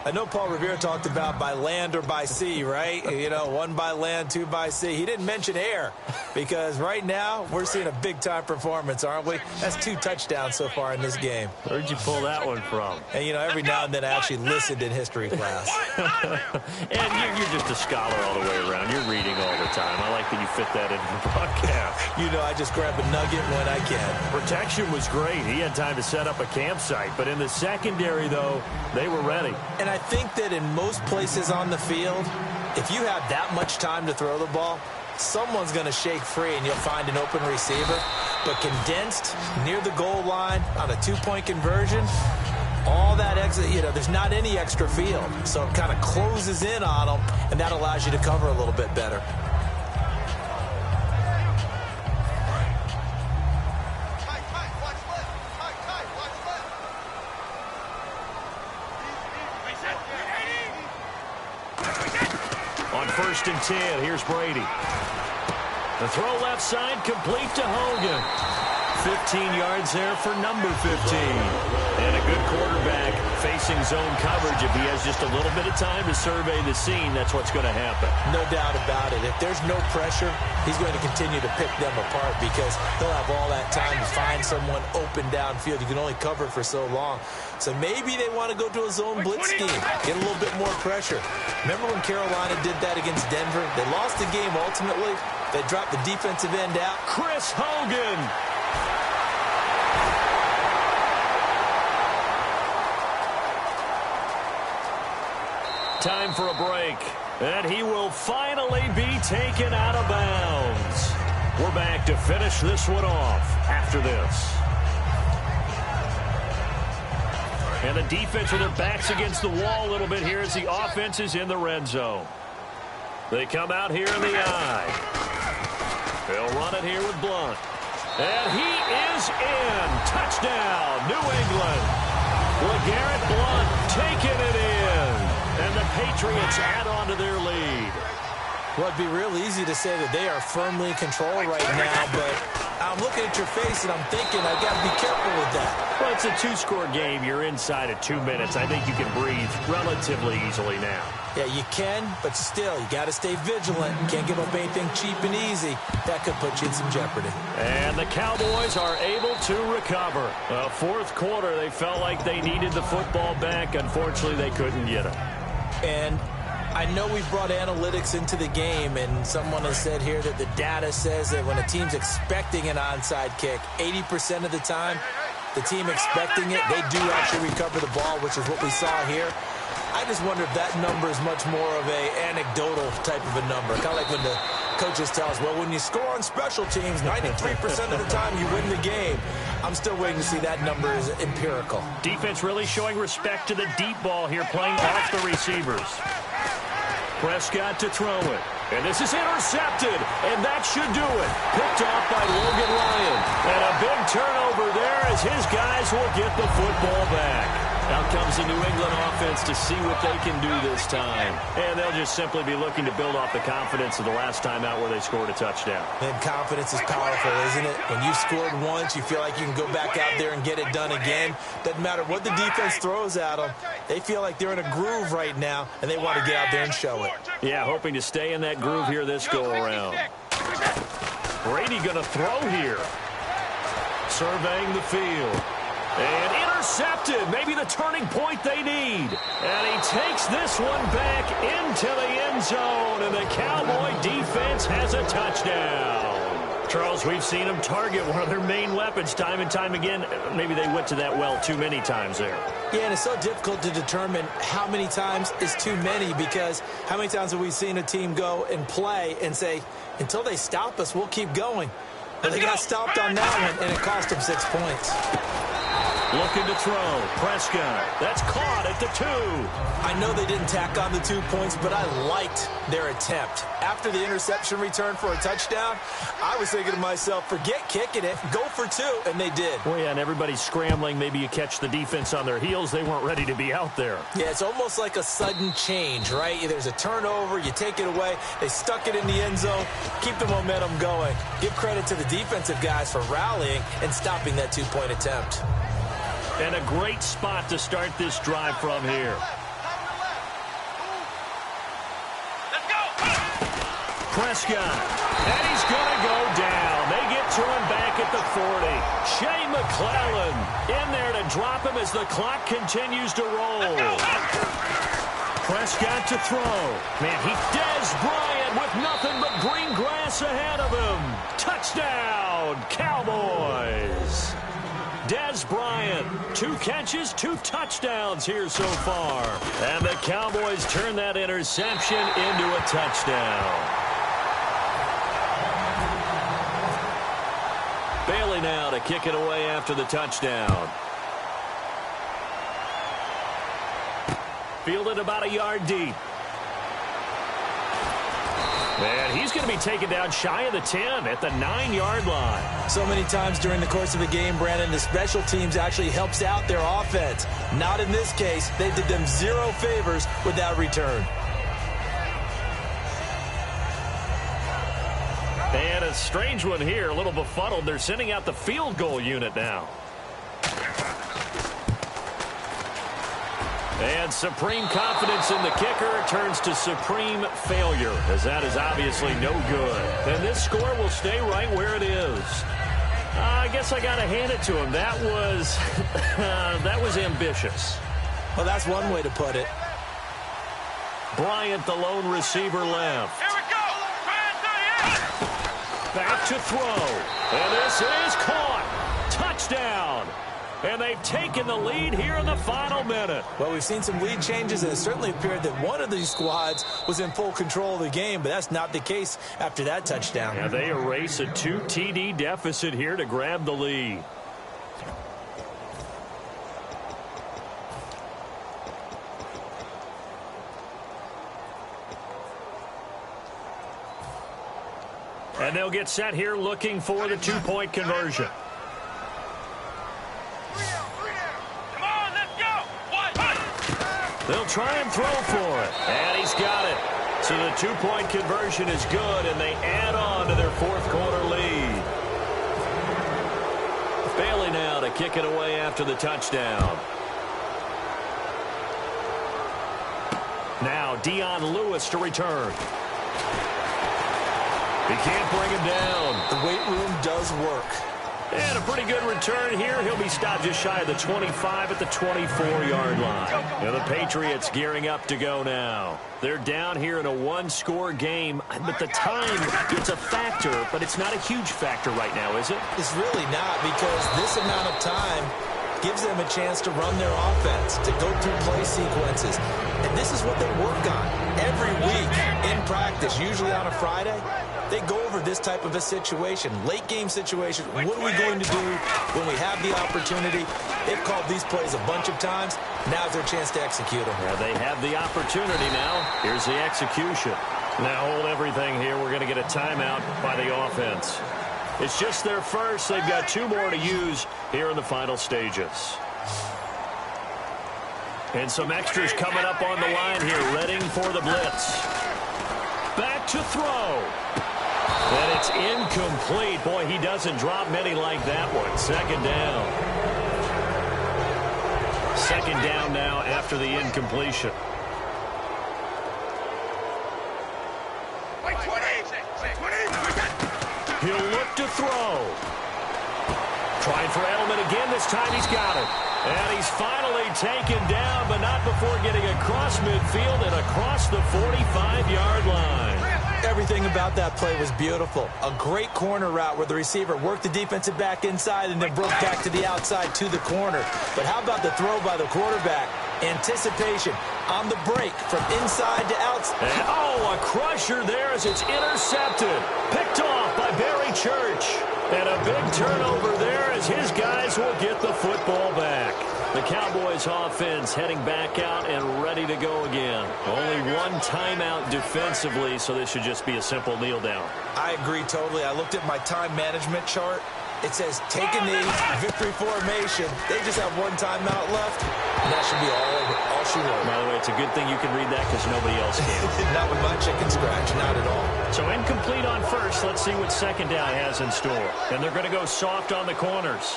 I know Paul Revere talked about by land or by sea, right? You know, 1 by land, 2 by sea. He didn't mention air because right now we're seeing a big-time performance, aren't we? That's 2 touchdowns so far in this game. Where'd you pull that one from? And, you know, every now and then I actually listened in history class. And you're just a scholar all the way around. You're reading all the time. I like that you fit that into the broadcast. You know, I just grab a nugget when I can. Protection was great. He had time to set up a campsite. But in the secondary, though, they were ready. And I think that in most places on the field, if you have that much time to throw the ball, someone's going to shake free and you'll find an open receiver. But condensed near the goal line on a 2-point conversion, all that exit, you know, there's not any extra field. So it kind of closes in on them, and that allows you to cover a little bit better. On 1st and 10, here's Brady. The throw left side, complete to Hogan. 15 yards there for number 15. And a good quarterback facing zone coverage. If he has just a little bit of time to survey the scene, that's what's going to happen. No doubt about it. If there's no pressure, he's going to continue to pick them apart because he'll have all that time to find someone open downfield. You can only cover for so long. So maybe they want to go to a zone blitz scheme, get a little bit more pressure. Remember when Carolina did that against Denver? They lost the game ultimately. They dropped the defensive end out. Chris Hogan. Time for a break. And he will finally be taken out of bounds. We're back to finish this one off after this. And the defense with their backs against the wall a little bit here as the offense is in the red zone. They come out here in the eye. They'll run it here with Blunt. And he is in. Touchdown, New England. LeGarrette Blunt taking it in. And the Patriots add on to their lead. Well, it'd be real easy to say that they are firmly in control right now, but I'm looking at your face, and I'm thinking I've got to be careful with that. Well, it's a two-score game. You're inside of 2 minutes. I think you can breathe relatively easily now. Yeah, you can, but still, you got to stay vigilant. Can't give up anything cheap and easy. That could put you in some jeopardy. And the Cowboys are able to recover. Fourth quarter, they felt like they needed the football back. Unfortunately, they couldn't get it. And I know we brought analytics into the game, and someone has said here that the data says that when a team's expecting an onside kick, 80% of the time, the team expecting it, they do actually recover the ball, which is what we saw here. I just wonder if that number is much more of a anecdotal type of a number. Kind of like when the coaches tell us, well, when you score on special teams, 93% of the time you win the game. I'm still waiting to see that number is empirical. Defense really showing respect to the deep ball here, playing off the receivers. Prescott to throw it. And this is intercepted, and that should do it. Picked off by Logan Ryan. And a big turnover there as his guys will get the football back. Out comes the New England offense to see what they can do this time. And they'll just simply be looking to build off the confidence of the last time out where they scored a touchdown. And confidence is powerful, isn't it? When you've scored once, you feel like you can go back out there and get it done again. Doesn't matter what the defense throws at them. They feel like they're in a groove right now, and they want to get out there and show it. Yeah, hoping to stay in that groove here this go-around. Brady going to throw here. Surveying the field. And intercepted, maybe the turning point they need. And he takes this one back into the end zone, and the Cowboy defense has a touchdown. Charles, we've seen them target one of their main weapons time and time again. Maybe they went to that well too many times there. Yeah, and it's so difficult to determine how many times is too many, because how many times have we seen a team go and play and say, until they stop us, we'll keep going. But they got stopped on that one, and it cost them 6 points. Looking to throw. Prescott. That's caught at the 2. I know they didn't tack on the 2 points, but I liked their attempt. After the interception return for a touchdown, I was thinking to myself, forget kicking it, go for 2, and they did. Well, yeah, and everybody's scrambling. Maybe you catch the defense on their heels. They weren't ready to be out there. Yeah, it's almost like a sudden change, right? There's a turnover, you take it away, they stuck it in the end zone, keep the momentum going. Give credit to the defensive guys for rallying and stopping that 2-point attempt. And a great spot to start this drive from here. Let's go. Prescott. And he's going to go down. They get to him back at the 40. Shea McClellan in there to drop him as the clock continues to roll. Prescott to throw. Man, Dez Bryant with nothing but green grass ahead of him. Touchdown, Cowboys. Dez Bryant, 2 catches, 2 touchdowns here so far. And the Cowboys turn that interception into a touchdown. Bailey now to kick it away after the touchdown. Fielded about a yard deep. And he's going to be taken down shy of the 10 at the 9-yard line. So many times during the course of a game, Brandon, the special teams actually helps out their offense. Not in this case. They did them 0 favors with that return. And a strange one here, a little befuddled. They're sending out the field goal unit now. And supreme confidence in the kicker turns to supreme failure, as that is obviously no good. And this score will stay right where it is. I guess I got to hand it to him. That was that was ambitious. Well, that's one way to put it. Bryant, the lone receiver, left. Here we go. Back to throw. And this is caught. Touchdown. And they've taken the lead here in the final minute. Well, we've seen some lead changes, and it certainly appeared that one of these squads was in full control of the game, but that's not the case after that touchdown. Yeah, they erase a 2 TD deficit here to grab the lead. And they'll get set here looking for the 2-point conversion. They'll try and throw for it. And he's got it. So the 2-point conversion is good, and they add on to their 4th quarter lead. to kick it away after the touchdown. Now Dion Lewis to return. He can't bring him down. The weight room does work. And a pretty good return here. He'll be stopped just shy of the 25 at the 24-yard line. And the Patriots gearing up to go now. They're down here in a one-score game, but the time, it's a factor, but it's not a huge factor right now, is it? It's really not, because this amount of time gives them a chance to run their offense, to go through play sequences. And this is what they work on every week in practice, usually on a Friday. They go over this type of a situation, late game situation. What are we going to do when we have the opportunity? They've called these plays a bunch of times. Now's their chance to execute them. Yeah, they have the opportunity now. Here's the execution. Now hold everything here. We're going to get a timeout by the offense. It's just their first. They've got 2 more to use here in the final stages. And some extras coming up on the line here, readying for the blitz. Back to throw. And it's incomplete. Boy, he doesn't drop many like that one. Second down. Second down now after the incompletion. He'll look to throw. Trying for Edelman again. This time he's got it. And he's finally taken down, but not before getting across midfield and across the 45-yard line. Everything about that play was beautiful. A great corner route where the receiver worked the defensive back inside and then broke back to the outside to the corner. But how about the throw by the quarterback? Anticipation on the break from inside to outside. And, a crusher there as it's intercepted. Picked off by Barry Church. And a big turnover there as his guys will get the football back. The Cowboys offense heading back out and ready to go again. Only one timeout defensively, so this should just be a simple kneel down. I agree totally. I looked at my time management chart. It says take a knee, victory formation. They just have one timeout left, and that should be all she wrote. By the way, it's a good thing you can read that because nobody else can. Not with my chicken scratch, not at all. So incomplete on first. Let's see what second down has in store. And they're going to go soft on the corners.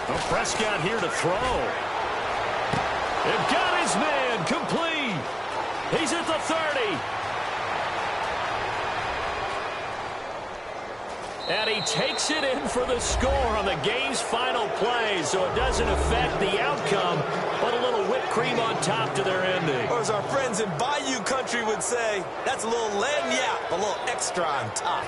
Well, Prescott here to throw. They've got his man complete. He's at the 30. And he takes it in for the score on the game's final play, so it doesn't affect the outcome, but a little whipped cream on top to their ending. Or as our friends in Bayou Country would say, that's a little lagniappe, a little extra on top.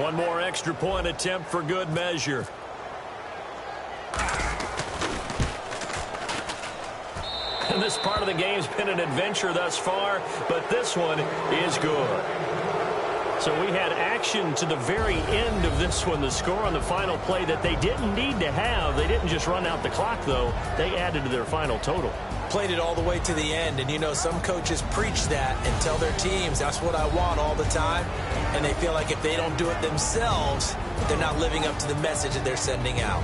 One more extra point attempt for good measure. And this part of the game's been an adventure thus far, but this one is good. So we had action to the very end of this one, the score on the final play that they didn't need to have. They didn't just run out the clock, though. They added to their final total. Played it all the way to the end, and you know some coaches preach that and tell their teams that's what I want all the time, and they feel like if they don't do it themselves, they're not living up to the message that they're sending out.